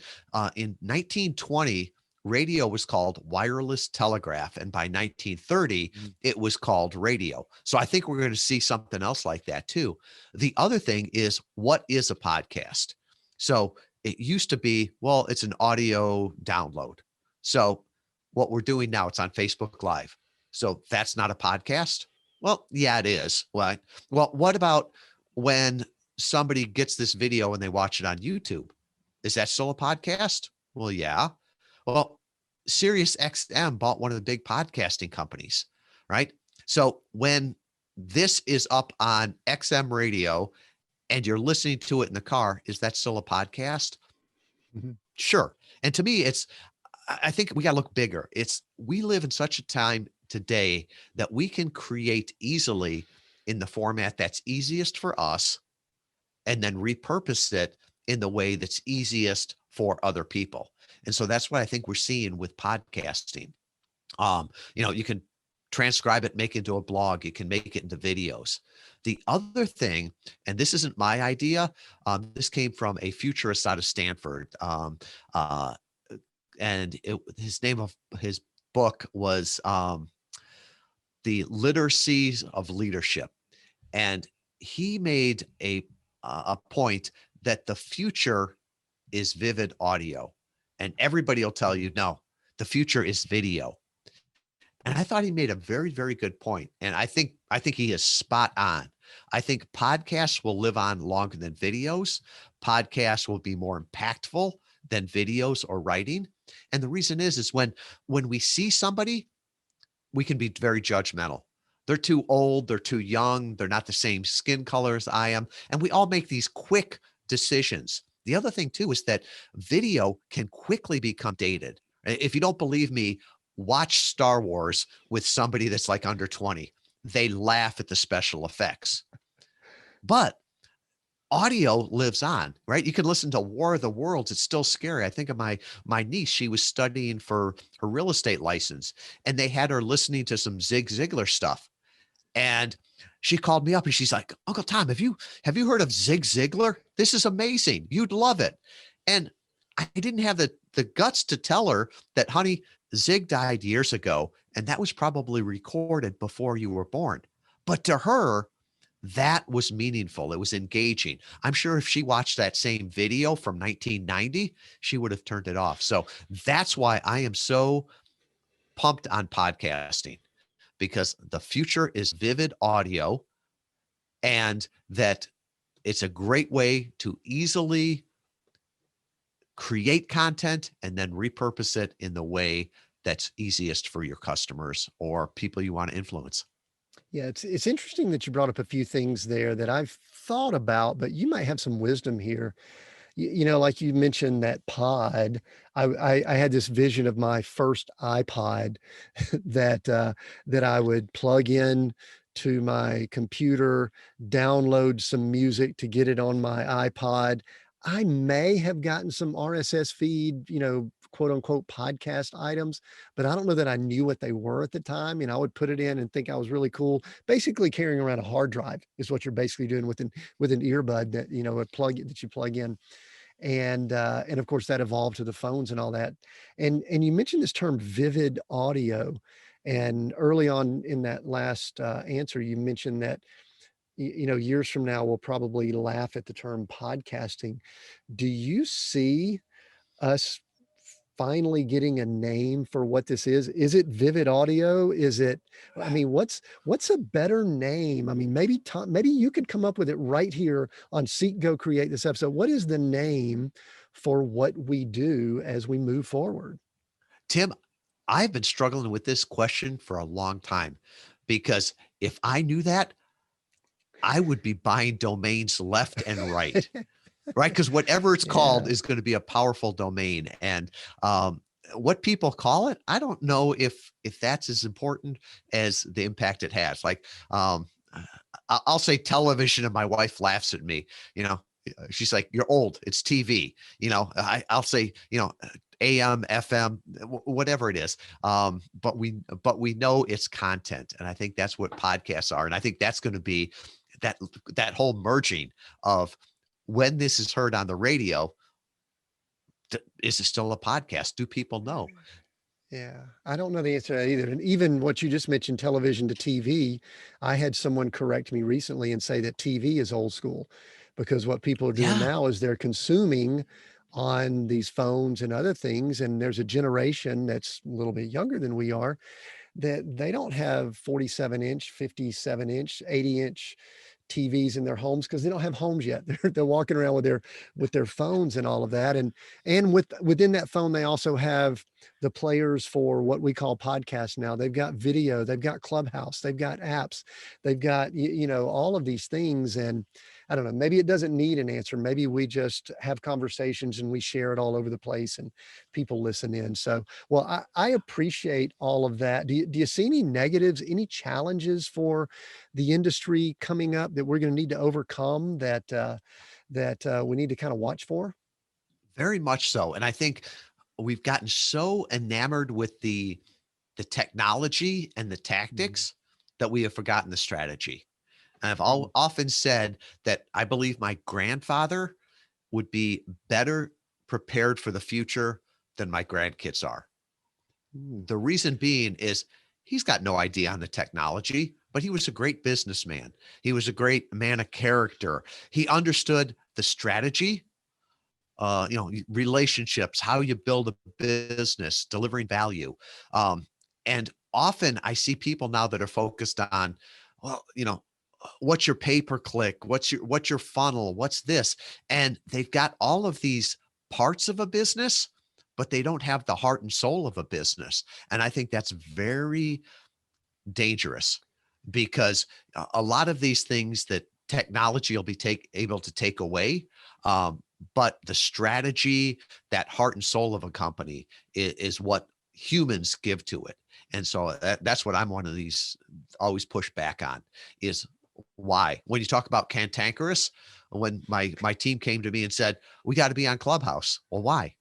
[SPEAKER 2] in 1920, radio was called wireless telegraph, and by 1930,
[SPEAKER 1] Mm.
[SPEAKER 2] it was called radio. So I think we're going to see something else like that too. The other thing is, what is a podcast? So it used to be, well, it's an audio download. So what we're doing now, it's on Facebook Live. So that's not a podcast. Well, yeah, it is. Well, what about when somebody gets this video and they watch it on YouTube? Is that still a podcast? Well, yeah. Well, Sirius XM bought one of the big podcasting companies, right? So when this is up on XM radio and you're listening to it in the car, is that still a podcast?
[SPEAKER 1] Mhm.
[SPEAKER 2] Sure. And to me, I think we got to look bigger. We live in such a time today that we can create easily in the format that's easiest for us and then repurpose it in the way that's easiest for other people. And so that's what I think we're seeing with podcasting. You can transcribe it, make it into a blog, you can make it into videos. The other thing, and this isn't my idea, this came from a futurist out of Stanford. Uh, and his name of his book was The Literacies of Leadership. And he made a point that the future is vivid audio. And everybody will tell you, no, the future is video. And I thought he made a very, very good point. And I think he is spot on. I think podcasts will live on longer than videos. Podcasts will be more impactful than videos or writing. And the reason is when we see somebody, we can be very judgmental. They're too old, they're too young, they're not the same skin color as I am. And we all make these quick decisions. The other thing too is that video can quickly become dated. If you don't believe me, watch Star Wars with somebody that's like under 20. They laugh at the special effects. But audio lives on, right? You can listen to War of the Worlds. It's still scary. I think of my niece. She was studying for her real estate license, and they had her listening to some Zig Ziglar stuff. And she called me up and she's like, Uncle Tom, have you heard of Zig Ziglar? This is amazing. You'd love it. And I didn't have the guts to tell her that, honey, Zig died years ago, and that was probably recorded before you were born. But to her, that was meaningful. It was engaging. I'm sure if she watched that same video from 1990, she would have turned it off. So that's why I am so pumped on podcasting, because the future is vivid audio, and that it's a great way to easily create content and then repurpose it in the way that's easiest for your customers or people you want to influence.
[SPEAKER 1] Yeah, it's interesting that you brought up a few things there that I've thought about, but you might have some wisdom here. Like you mentioned that pod. I had this vision of my first iPod that I would plug in to my computer, download some music to get it on my iPod. I may have gotten some RSS feed, quote unquote podcast items, but I don't know that I knew what they were at the time. I would put it in and think I was really cool. Basically carrying around a hard drive is what you're basically doing with an earbud that, a plug that you plug in. And of course that evolved to the phones and all that. And you mentioned this term vivid audio. And early on in that last answer, you mentioned that years from now, we'll probably laugh at the term podcasting. Do you see us finally getting a name for what this is? Is it vivid audio? Is it, I mean, what's a better name? I mean, maybe Tom, maybe you could come up with it right here on Seek Go Create this episode. What is the name for what we do as we move forward?
[SPEAKER 2] Tim, I've been struggling with this question for a long time because if I knew that, I would be buying domains left and right. Right? Because whatever it's called
[SPEAKER 1] Yeah.
[SPEAKER 2] is going to be a powerful domain. And what people call it, I don't know if that's as important as the impact it has. Like I'll say television, and my wife laughs at me. She's like, "You're old. It's TV." I'll say, AM, FM, whatever it is. But we know it's content, and I think that's what podcasts are. And I think that's going to be that whole merging of when this is heard on the radio, is it still a podcast? Do people know?
[SPEAKER 1] Yeah, I don't know the answer to that either. And even what you just mentioned, television to TV, I had someone correct me recently and say that TV is old school because what people are doing
[SPEAKER 2] Yeah.
[SPEAKER 1] now is they're consuming on these phones and other things. And there's a generation that's a little bit younger than we are that they don't have 47-inch, 57-inch, 80-inch TVs in their homes because they don't have homes yet. They're walking around with their phones and all of that. And within that phone, they also have the players for what we call podcasts now. They've got video, they've got Clubhouse, they've got apps, they've got all of these things. And I don't know, maybe it doesn't need an answer. Maybe we just have conversations and we share it all over the place and people listen in. So, well, I appreciate all of that. Do you see any negatives, any challenges for the industry coming up that we're going to need to overcome that we need to kind of watch for?
[SPEAKER 2] Very much so. And I think we've gotten so enamored with the technology and the
[SPEAKER 1] Mhm.
[SPEAKER 2] tactics that we have forgotten the strategy. And I've
[SPEAKER 1] Mm.
[SPEAKER 2] often said that I believe my grandfather would be better prepared for the future than my grandkids are.
[SPEAKER 1] Mm.
[SPEAKER 2] The reason being is he's got no idea on the technology, but he was a great businessman. He was a great man of character. He understood the strategy, relationships, how you build a business, delivering value. And often I see people now that are focused on, well, what's your pay per click? What's your funnel? What's this? And they've got all of these parts of a business, but they don't have the heart and soul of a business. And I think that's very dangerous because a lot of these things that technology will be able to take away, but the strategy, that heart and soul of a company is what humans give to it. And so that's what I'm one of these always push back on is why. When you talk about cantankerous, when my team came to me and said, we got to be on Clubhouse. Well, why?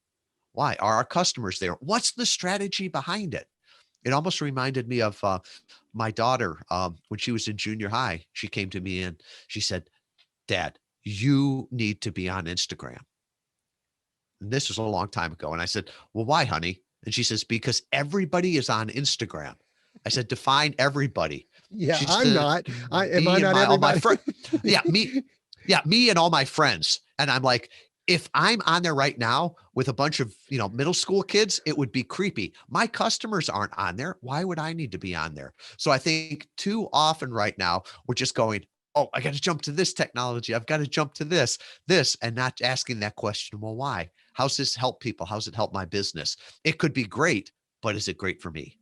[SPEAKER 2] Why are our customers there? What's the strategy behind it? It almost reminded me of my daughter when she was in junior high. She came to me and she said, Dad, you need to be on Instagram. And this was a long time ago. And I said, well, why, honey? And she says, because everybody is on Instagram. I said, define everybody.
[SPEAKER 1] Yeah,
[SPEAKER 2] She
[SPEAKER 1] I'm
[SPEAKER 2] said,
[SPEAKER 1] not. Am I
[SPEAKER 2] me and
[SPEAKER 1] not
[SPEAKER 2] all my
[SPEAKER 1] everybody?
[SPEAKER 2] friends. Me and all my friends. And I'm like, if I'm on there right now with a bunch of, middle school kids, it would be creepy. My customers aren't on there. Why would I need to be on there? So I think too often right now, we're just going, oh, I got to jump to this technology. I've got to jump to this, and not asking that question. Well, why? How's this help people? How's it help my business? It could be great, but is it great for me?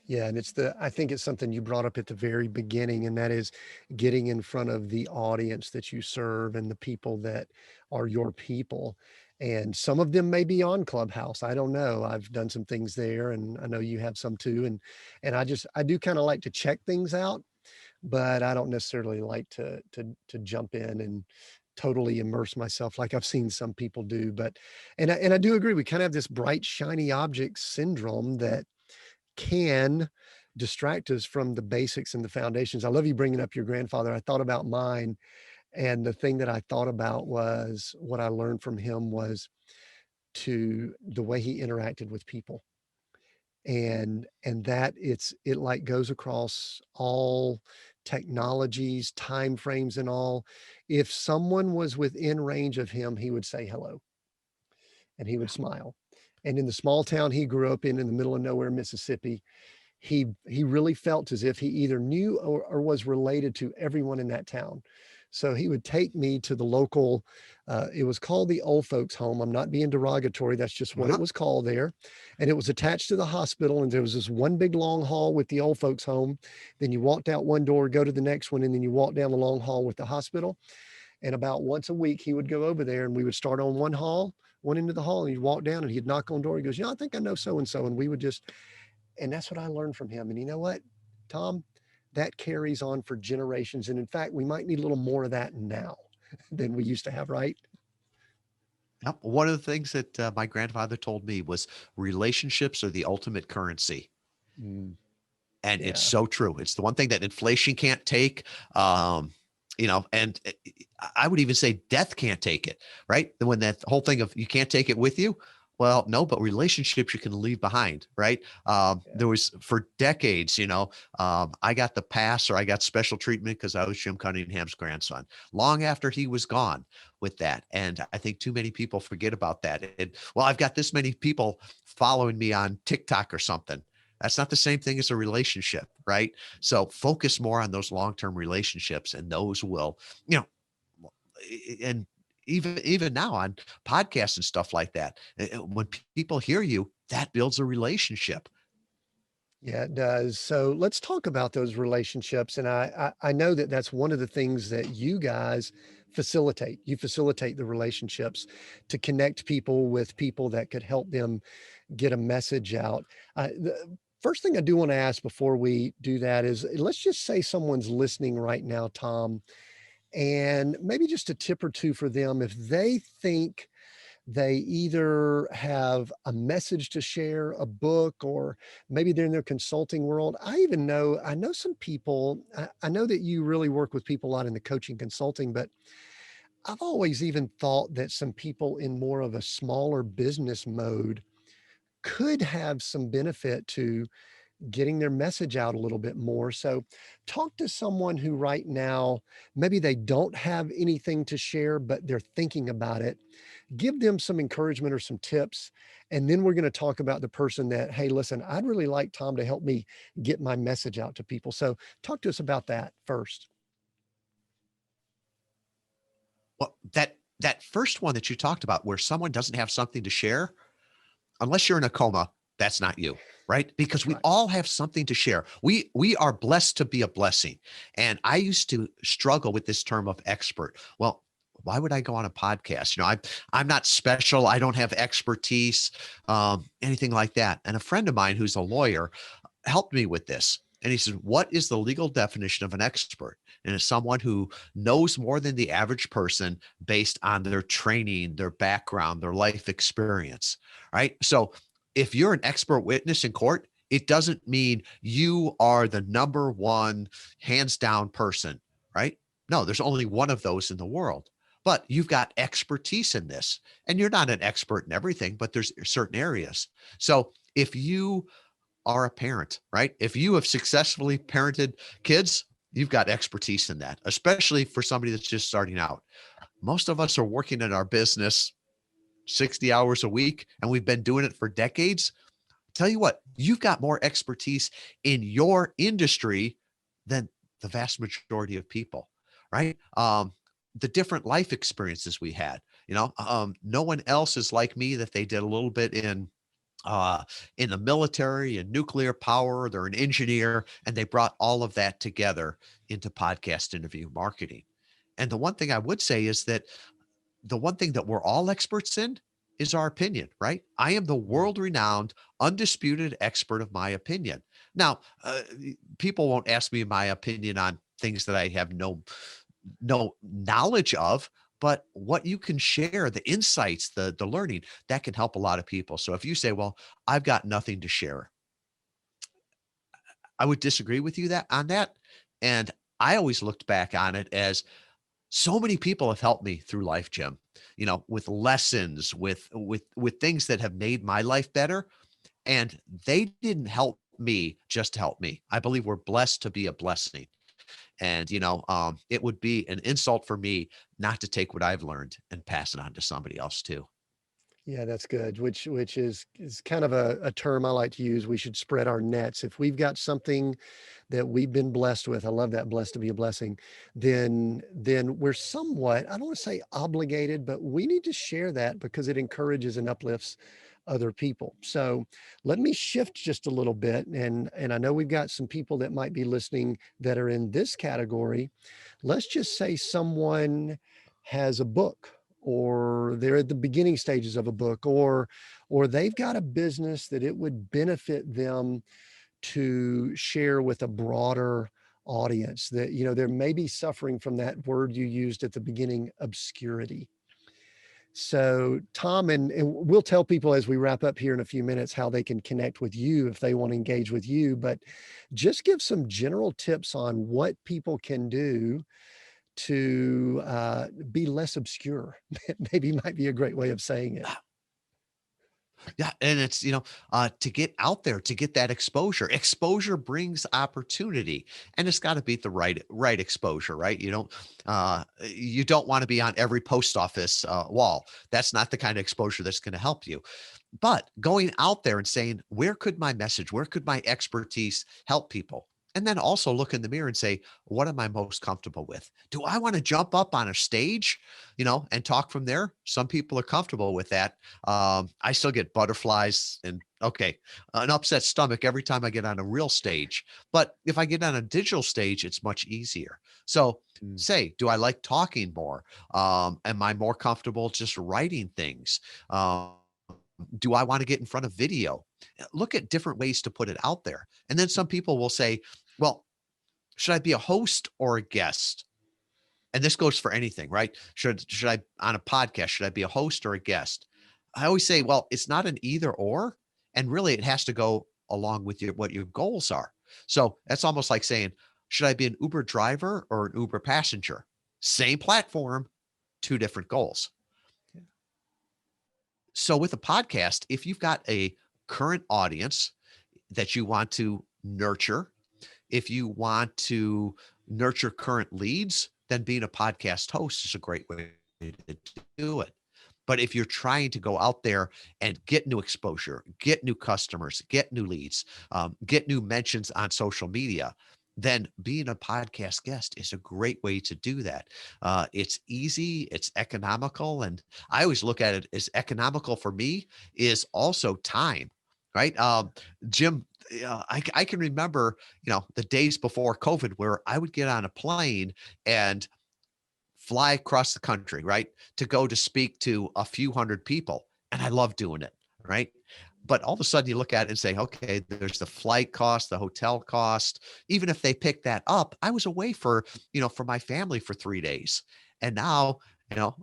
[SPEAKER 1] Yeah, and I think it's something you brought up at the very beginning, and that is getting in front of the audience that you serve and the people that are your people. And some of them may be on Clubhouse. I don't know. I've done some things there, and I know you have some too. And I do kind of like to check things out, but I don't necessarily like to jump in totally immerse myself like I've seen some people do. But, and I do agree, we kind of have this bright, shiny object syndrome that can distract us from the basics and the foundations. I love you bringing up your grandfather. I thought about mine, and the thing that I thought about was what I learned from him was to the way he interacted with people. And that it like goes across all technologies, time frames and all. If someone was within range of him, he would say hello and he would smile. And in the small town he grew up in the middle of nowhere, Mississippi, he really felt as if he either knew or was related to everyone in that town. So he would take me to the local, it was called the old folks home. I'm not being derogatory. That's just what it
[SPEAKER 2] Uh-huh.
[SPEAKER 1] was called there. And it was attached to the hospital. And there was this one big long hall with the old folks home. Then you walked out one door, go to the next one, and then you walk down the long hall with the hospital. And about once a week, he would go over there and we would start on one end of the hall, and he'd walk down and he'd knock on the door. He goes, I think I know so-and-so. And we would just, and that's what I learned from him. And you know what, Tom, that carries on for generations. And in fact, we might need a little more of that now than we used to have, right?
[SPEAKER 2] Yep. One of the things that my grandfather told me was relationships are the ultimate currency.
[SPEAKER 1] Mm,
[SPEAKER 2] And it's
[SPEAKER 1] yeah.
[SPEAKER 2] so true. It's the one thing that inflation can't take. And I would even say death can't take it, right? When that whole thing of you can't take it with you. Well, no, but relationships you can leave behind, right?
[SPEAKER 1] Yeah.
[SPEAKER 2] There was for decades, I got the pass or I got special treatment because I was Jim Cunningham's grandson. Long after he was gone with that, and I think too many people forget about that. And well, I've got this many people following me on TikTok or something. That's not the same thing as a relationship, right? So focus more on those long-term relationships, and those will, you know, and even now on podcasts and stuff like that, when people hear you, that builds a relationship.
[SPEAKER 1] Yeah, it does. So let's talk about those relationships. And I know that that's one of the things that you guys facilitate. You facilitate the relationships to connect people with people that could help them get a message out. The first thing I do want to ask before we do that is let's just say someone's listening right now, Tom, and maybe just a tip or two for them if they think they either have a message to share, a book, or maybe they're in their consulting world. I know some people, I know that you really work with people a lot in the coaching consulting, but I've always even thought that some people in more of a smaller business mode could have some benefit to getting their message out a little bit more. So, talk to someone who right now, maybe they don't have anything to share, but they're thinking about it. Give them some encouragement or some tips. And then we're going to talk about the person that, hey, listen, I'd really like Tom to help me get my message out to people. So, talk to us about that first.
[SPEAKER 2] Well, that first one that you talked about, where someone doesn't have something to share, unless you're in a coma, that's not you, right? Because
[SPEAKER 1] That's
[SPEAKER 2] we
[SPEAKER 1] right.
[SPEAKER 2] all have something to share. We are blessed to be a blessing. And I used to struggle with this term of expert. Well, why would I go on a podcast? I'm not special. I don't have expertise, anything like that. And a friend of mine who's a lawyer helped me with this. And he said, what is the legal definition of an expert? And it's someone who knows more than the average person based on their training, their background, their life experience, right? So if you're an expert witness in court, it doesn't mean you are the number one hands down person, right? No, there's only one of those in the world. But you've got expertise in this, and you're not an expert in everything, but there's certain areas. So if you are a parent, right? If you have successfully parented kids, you've got expertise in that, especially for somebody that's just starting out. Most of us are working in our business 60 hours a week, and we've been doing it for decades. Tell you what, you've got more expertise in your industry than the vast majority of people, right? The different life experiences we had, no one else is like me that they did a little bit uh, in the military and nuclear power. They're an engineer, and they brought all of that together into podcast interview marketing. And the one thing I would say is that the one thing that we're all experts in is our opinion, right? I am the
[SPEAKER 1] Mm.
[SPEAKER 2] world renowned, undisputed expert of my opinion. Now, people won't ask me my opinion on things that I have no knowledge of, but what you can share, the insights, the learning, that can help a lot of people. So if you say, well, I've got nothing to share, I would disagree with you that on that. And I always looked back on it as so many people have helped me through life, Jim, with lessons, with things that have made my life better. And they didn't help me just to help me. I believe we're blessed to be a blessing. And, it would be an insult for me not to take what I've learned and pass it on to somebody else too.
[SPEAKER 1] Yeah, that's good. Which is kind of a term I like to use. We should spread our nets. If we've got something that we've been blessed with, I love that, blessed to be a blessing, then we're somewhat, I don't want to say obligated, but we need to share that because it encourages and uplifts other people. So let me shift just a little bit. And I know we've got some people that might be listening that are in this category. Let's just say someone has a book, or they're at the beginning stages of a book, or they've got a business that it would benefit them to share with a broader audience, that they're maybe suffering from that word you used at the beginning, obscurity. So Tom, and we'll tell people as we wrap up here in a few minutes how they can connect with you if they want to engage with you, but just give some general tips on what people can do to be less obscure. Maybe might be a great way of saying it.
[SPEAKER 2] Yeah, and it's, to get out there, to get that exposure. Exposure brings opportunity, and it's got to be the right exposure, right? You don't want to be on every post office wall. That's not the kind of exposure that's going to help you. But going out there and saying, where could my message, where could my expertise help people? And then also look in the mirror and say, what am I most comfortable with? Do I want to jump up on a stage, and talk from there? Some people are comfortable with that. I still get butterflies and, okay, an upset stomach every time I get on a real stage. But if I get on a digital stage, it's much easier. So
[SPEAKER 1] Mm.
[SPEAKER 2] say, do I like talking more? Am I more comfortable just writing things? Do I want to get in front of video? Look at different ways to put it out there. And then some people will say, well, should I be a host or a guest? And this goes for anything, right? Should I, on a podcast, should I be a host or a guest? I always say, well, it's not an either or, and really it has to go along with what your goals are. So that's almost like saying, should I be an Uber driver or an Uber passenger? Same platform, two different goals. So with a podcast, if you've got a current audience that you want to nurture, if you want to nurture current leads, then being a podcast host is a great way to do it. But if you're trying to go out there and get new exposure, get new customers, get new leads, get new mentions on social media, then being a podcast guest is a great way to do that. It's easy, it's economical. And I always look at it as economical for me is also time, right? Jim, I can remember, the days before COVID where I would get on a plane and fly across the country, right? To go to speak to a few hundred people. And I love doing it, right? But all of a sudden you look at it and say, okay, there's the flight cost, the hotel cost. Even if they pick that up, I was away for my family for 3 days. And now,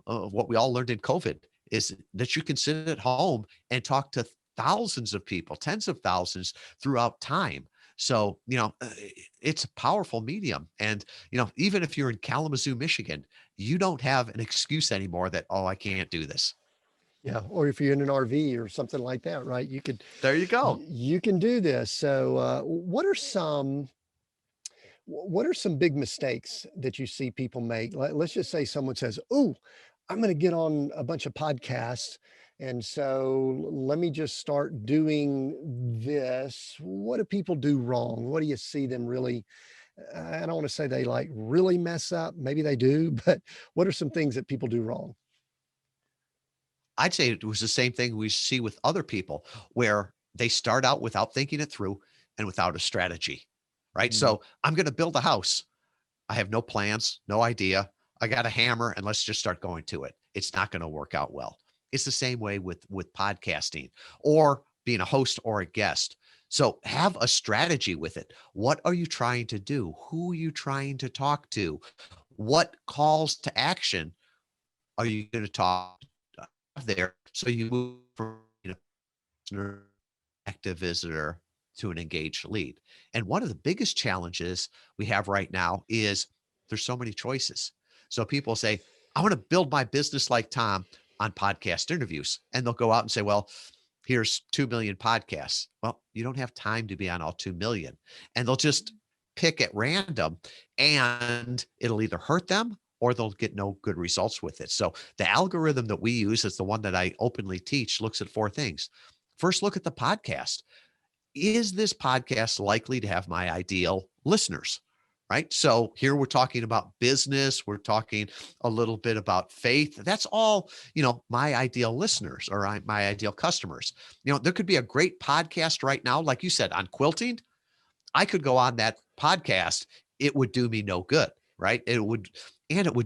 [SPEAKER 2] what we all learned in COVID is that you can sit at home and talk to thousands of people, tens of thousands throughout time. So, it's a powerful medium. And, even if you're in Kalamazoo, Michigan, you don't have an excuse anymore that, oh, I can't do this.
[SPEAKER 1] Yeah, or if you're in an RV or something like that, right?
[SPEAKER 2] There you go.
[SPEAKER 1] You can do this. So, what are some big mistakes that you see people make? Let's just say someone says, "Oh, I'm going to get on a bunch of podcasts, and so let me just start doing this." What do people do wrong? What do you see them really? I don't want to say they like really mess up. Maybe they do, but what are some things that people do wrong?
[SPEAKER 2] I'd say it was the same thing we see with other people where they start out without thinking it through and without a strategy, right?
[SPEAKER 1] Mm.
[SPEAKER 2] So I'm going to build a house. I have no plans, no idea. I got a hammer and let's just start going to it. It's not going to work out well. It's the same way with podcasting or being a host or a guest. So have a strategy with it. What are you trying to do? Who are you trying to talk to? What calls to action are you going to talk there? So you move from an active visitor to an engaged lead. And one of the biggest challenges we have right now is there's so many choices. So people say, I want to build my business like Tom on podcast interviews. And they'll go out and say, well, here's 2 million podcasts. Well, you don't have time to be on all 2 million. And they'll just pick at random, and it'll either hurt them or they'll get no good results with it. So the algorithm that we use is the one that I openly teach, looks at 4 things. First, look at the podcast. Is this podcast likely to have my ideal listeners? Right. So here we're talking about business. We're talking a little bit about faith. That's all, my ideal listeners or my ideal customers. There could be a great podcast right now, like you said, on quilting. I could go on that podcast. It would do me no good. Right. It would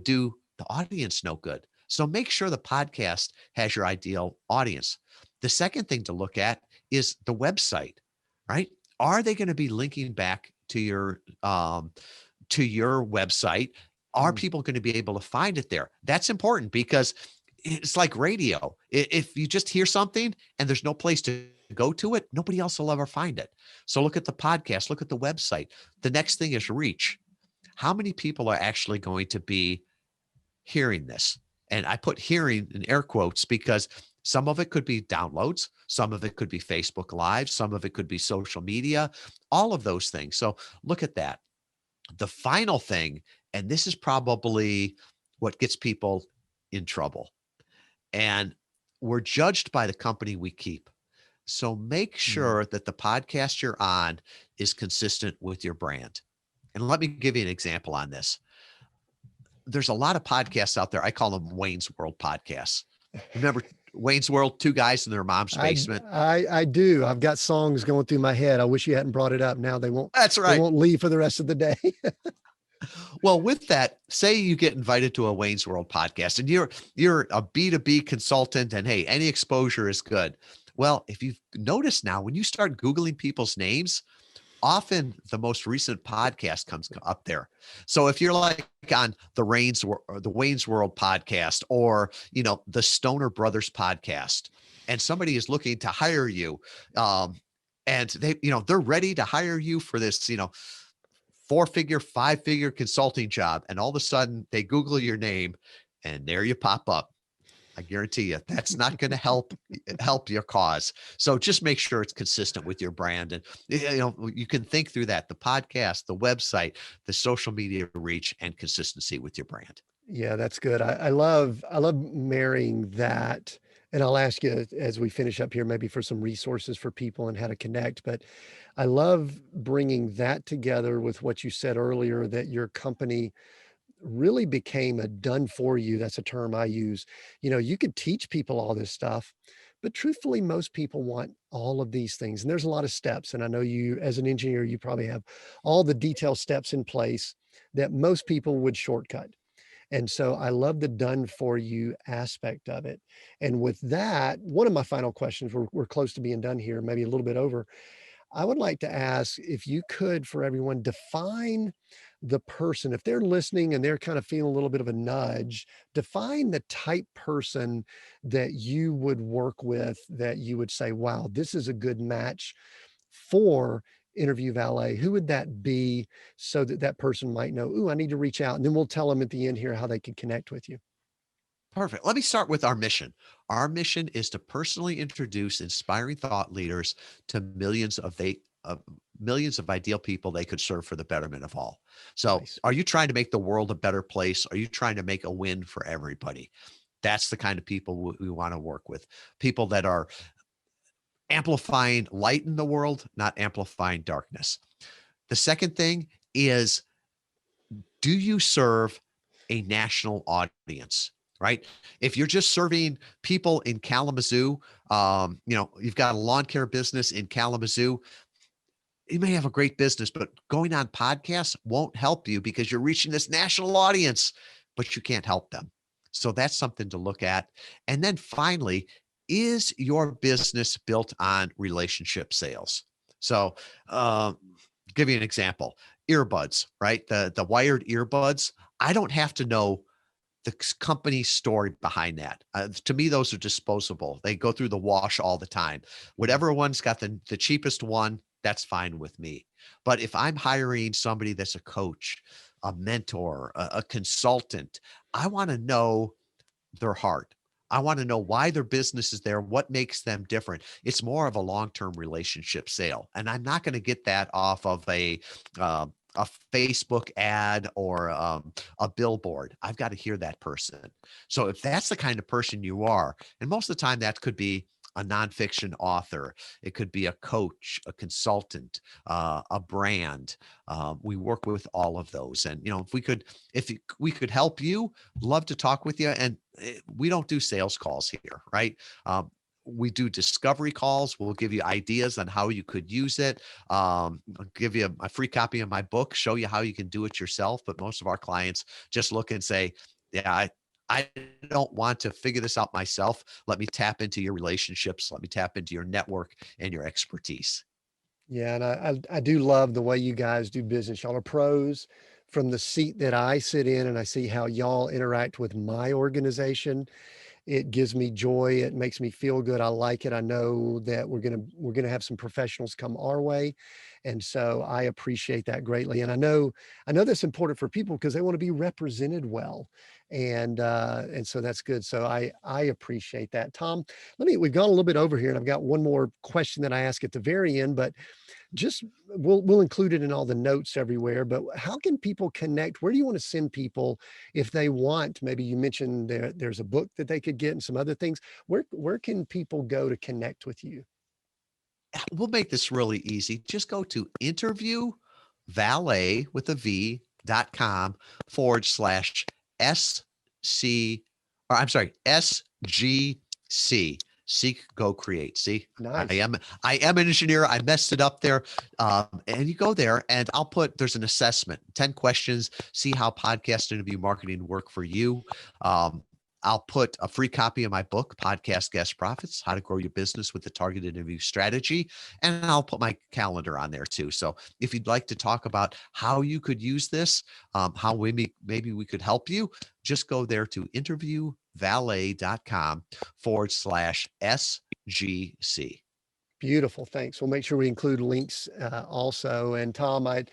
[SPEAKER 2] do the audience no good. So make sure the podcast has your ideal audience. The second thing to look at is the website, right? Are they going to be linking back to your website? Are people going to be able to find it there? That's important because it's like radio. If you just hear something and there's no place to go to it, nobody else will ever find it. So look at the podcast, look at the website. The next thing is reach. How many people are actually going to be hearing this? And I put hearing in air quotes because some of it could be downloads. Some of it could be Facebook Live. Some of it could be social media, all of those things. So look at that. The final thing, and this is probably what gets people in trouble, and we're judged by the company we keep. So make sure that the podcast you're on is consistent with your brand. And let me give you an example on this. There's a lot of podcasts out there. I call them Wayne's World podcasts. Remember Wayne's World, 2 guys in their mom's basement?
[SPEAKER 1] I do. I've got songs going through my head. I wish you hadn't brought it up. Now
[SPEAKER 2] That's right.
[SPEAKER 1] They won't leave for the rest of the day.
[SPEAKER 2] Well, with that, say you get invited to a Wayne's World podcast and you're a B2B consultant and hey, any exposure is good. Well, if you've noticed now, when you start Googling people's names, often the most recent podcast comes up there. So if you're like on the Wayne's World podcast or, the Stoner Brothers podcast, and somebody is looking to hire you, and they're ready to hire you for this, 4-figure, 5-figure consulting job. And all of a sudden they Google your name and there you pop up. I guarantee you that's not going to help your cause. So just make sure it's consistent with your brand. And, you can think through that, the podcast, the website, the social media reach, and consistency with your brand.
[SPEAKER 1] Yeah, that's good. I love marrying that. And I'll ask you as we finish up here, maybe for some resources for people and how to connect. But I love bringing that together with what you said earlier, that your company really became a done for you. That's a term I use. You could teach people all this stuff, but truthfully, most people want all of these things. And there's a lot of steps. And I know you, as an engineer, you probably have all the detailed steps in place that most people would shortcut. And so I love the done for you aspect of it. And with that, one of my final questions, we're close to being done here, maybe a little bit over. I would like to ask if you could, for everyone, define the person. If they're listening and they're kind of feeling a little bit of a nudge, define the type person that you would work with, that you would say, wow, this is a good match for Interview Valet. Who would that be so that that person might know, ooh, I need to reach out. And then we'll tell them at the end here how they can connect with you.
[SPEAKER 2] Perfect. Let me start with our mission. Our mission is to personally introduce inspiring thought leaders to millions of ideal people they could serve for the betterment of all. So
[SPEAKER 1] Nice.
[SPEAKER 2] Are you trying to make the world a better place? Are you trying to make a win for everybody? That's the kind of people we want to work with. People that are amplifying light in the world, not amplifying darkness. The second thing is, do you serve a national audience? Right? If you're just serving people in Kalamazoo, you've got a lawn care business in Kalamazoo, you may have a great business, but going on podcasts won't help you because you're reaching this national audience, but you can't help them. So that's something to look at. And then finally, is your business built on relationship sales? So give you an example, earbuds, right? The wired earbuds. I don't have to know company story behind that. To me, those are disposable. They go through the wash all the time. Whatever one's got the cheapest one, that's fine with me. But if I'm hiring somebody that's a coach, a mentor, a consultant, I want to know their heart. I want to know why their business is there, what makes them different. It's more of a long-term relationship sale. And I'm not going to get that off of a Facebook ad or a billboard. I've got to hear that person. So if that's the kind of person you are, and most of the time that could be a nonfiction author, it could be a coach, a consultant, a brand. We work with all of those, and if we could help you, love to talk with you. And we don't do sales calls here, right? We do discovery calls. We'll give you ideas on how you could use it. I'll give you a free copy of my book, show you how you can do it yourself. But most of our clients just look and say, yeah, I don't want to figure this out myself. Let me tap into your relationships. Let me tap into your network and your expertise.
[SPEAKER 1] Yeah, and I do love the way you guys do business. Y'all are pros. From the seat that I sit in, and I see how y'all interact with my organization, it gives me joy. It makes me feel good. I like it. I know that we're gonna have some professionals come our way, and so I appreciate that greatly. And I know that's important for people because they want to be represented well, and so that's good. So I appreciate that, Tom. We've gone a little bit over here, and I've got one more question that I ask at the very end, but just we'll include it in all the notes everywhere. But how can people connect? Where do you want to send people if they want? Maybe you mentioned there's a book that they could get and some other things. Where can people go to connect with you?
[SPEAKER 2] We'll make this really easy. Just go to interview valet with a V.com /SC, or I'm sorry, SGC. Seek, go, create. See,
[SPEAKER 1] Nice.
[SPEAKER 2] I am an engineer. I messed it up there. And you go there, and there's an assessment, 10 questions, see how podcast interview marketing work for you. Um, I'll put a free copy of my book, Podcast Guest Profits, How to Grow Your Business with the Targeted Interview Strategy. And I'll put my calendar on there too. So if you'd like to talk about how you could use this, how maybe we could help you, just go there to interviewvalet.com /SGC.
[SPEAKER 1] Beautiful. Thanks. We'll make sure we include links also. And Tom, I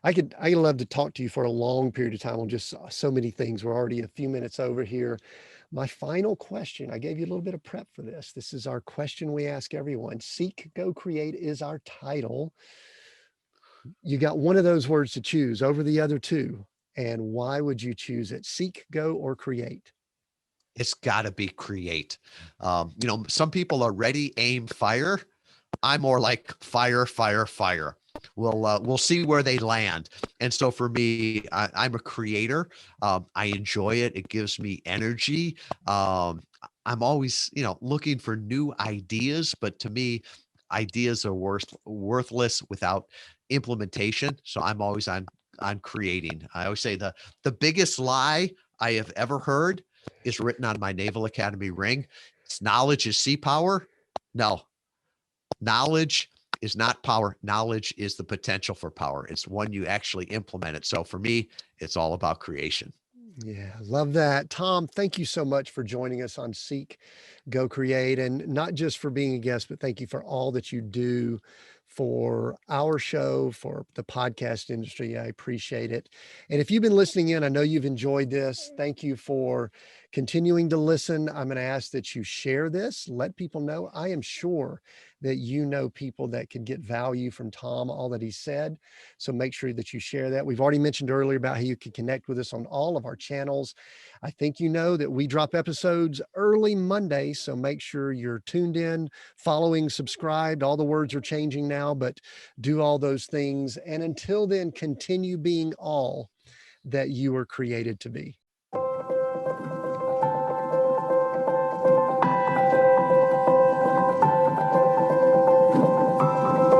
[SPEAKER 1] love to talk to you for a long period of time on just so many things. We're already a few minutes over here. My final question, I gave you a little bit of prep for this. This is our question we ask everyone. Seek, go, create is our title. You got one of those words to choose over the other two. And why would you choose it? Seek, go, or create?
[SPEAKER 2] It's got to be create. Some people are ready, aim, fire. I'm more like fire, fire, fire. We'll see where they land. And so for me, I'm a creator. I enjoy it. It gives me energy. I'm always, looking for new ideas, but to me, ideas are worthless without implementation. So I'm always on creating. I always say the biggest lie I have ever heard is written on my Naval Academy ring. It's knowledge is sea power. No, knowledge is not power. Knowledge is the potential for power. It's when you actually implement it. So for me, it's all about creation.
[SPEAKER 1] Yeah, love that. Tom, thank you so much for joining us on Seek, Go, Create, and not just for being a guest, but thank you for all that you do for our show, for the podcast industry. I appreciate it. And if you've been listening in, I know you've enjoyed this. Thank you for continuing to listen. I'm going to ask that you share this, let people know. I am sure that you know people that could get value from Tom, all that he said. So make sure that you share that. We've already mentioned earlier about how you can connect with us on all of our channels. I think you know that we drop episodes early Monday, so make sure you're tuned in, following, subscribed. All the words are changing now, but do all those things. And until then, continue being all that you were created to be.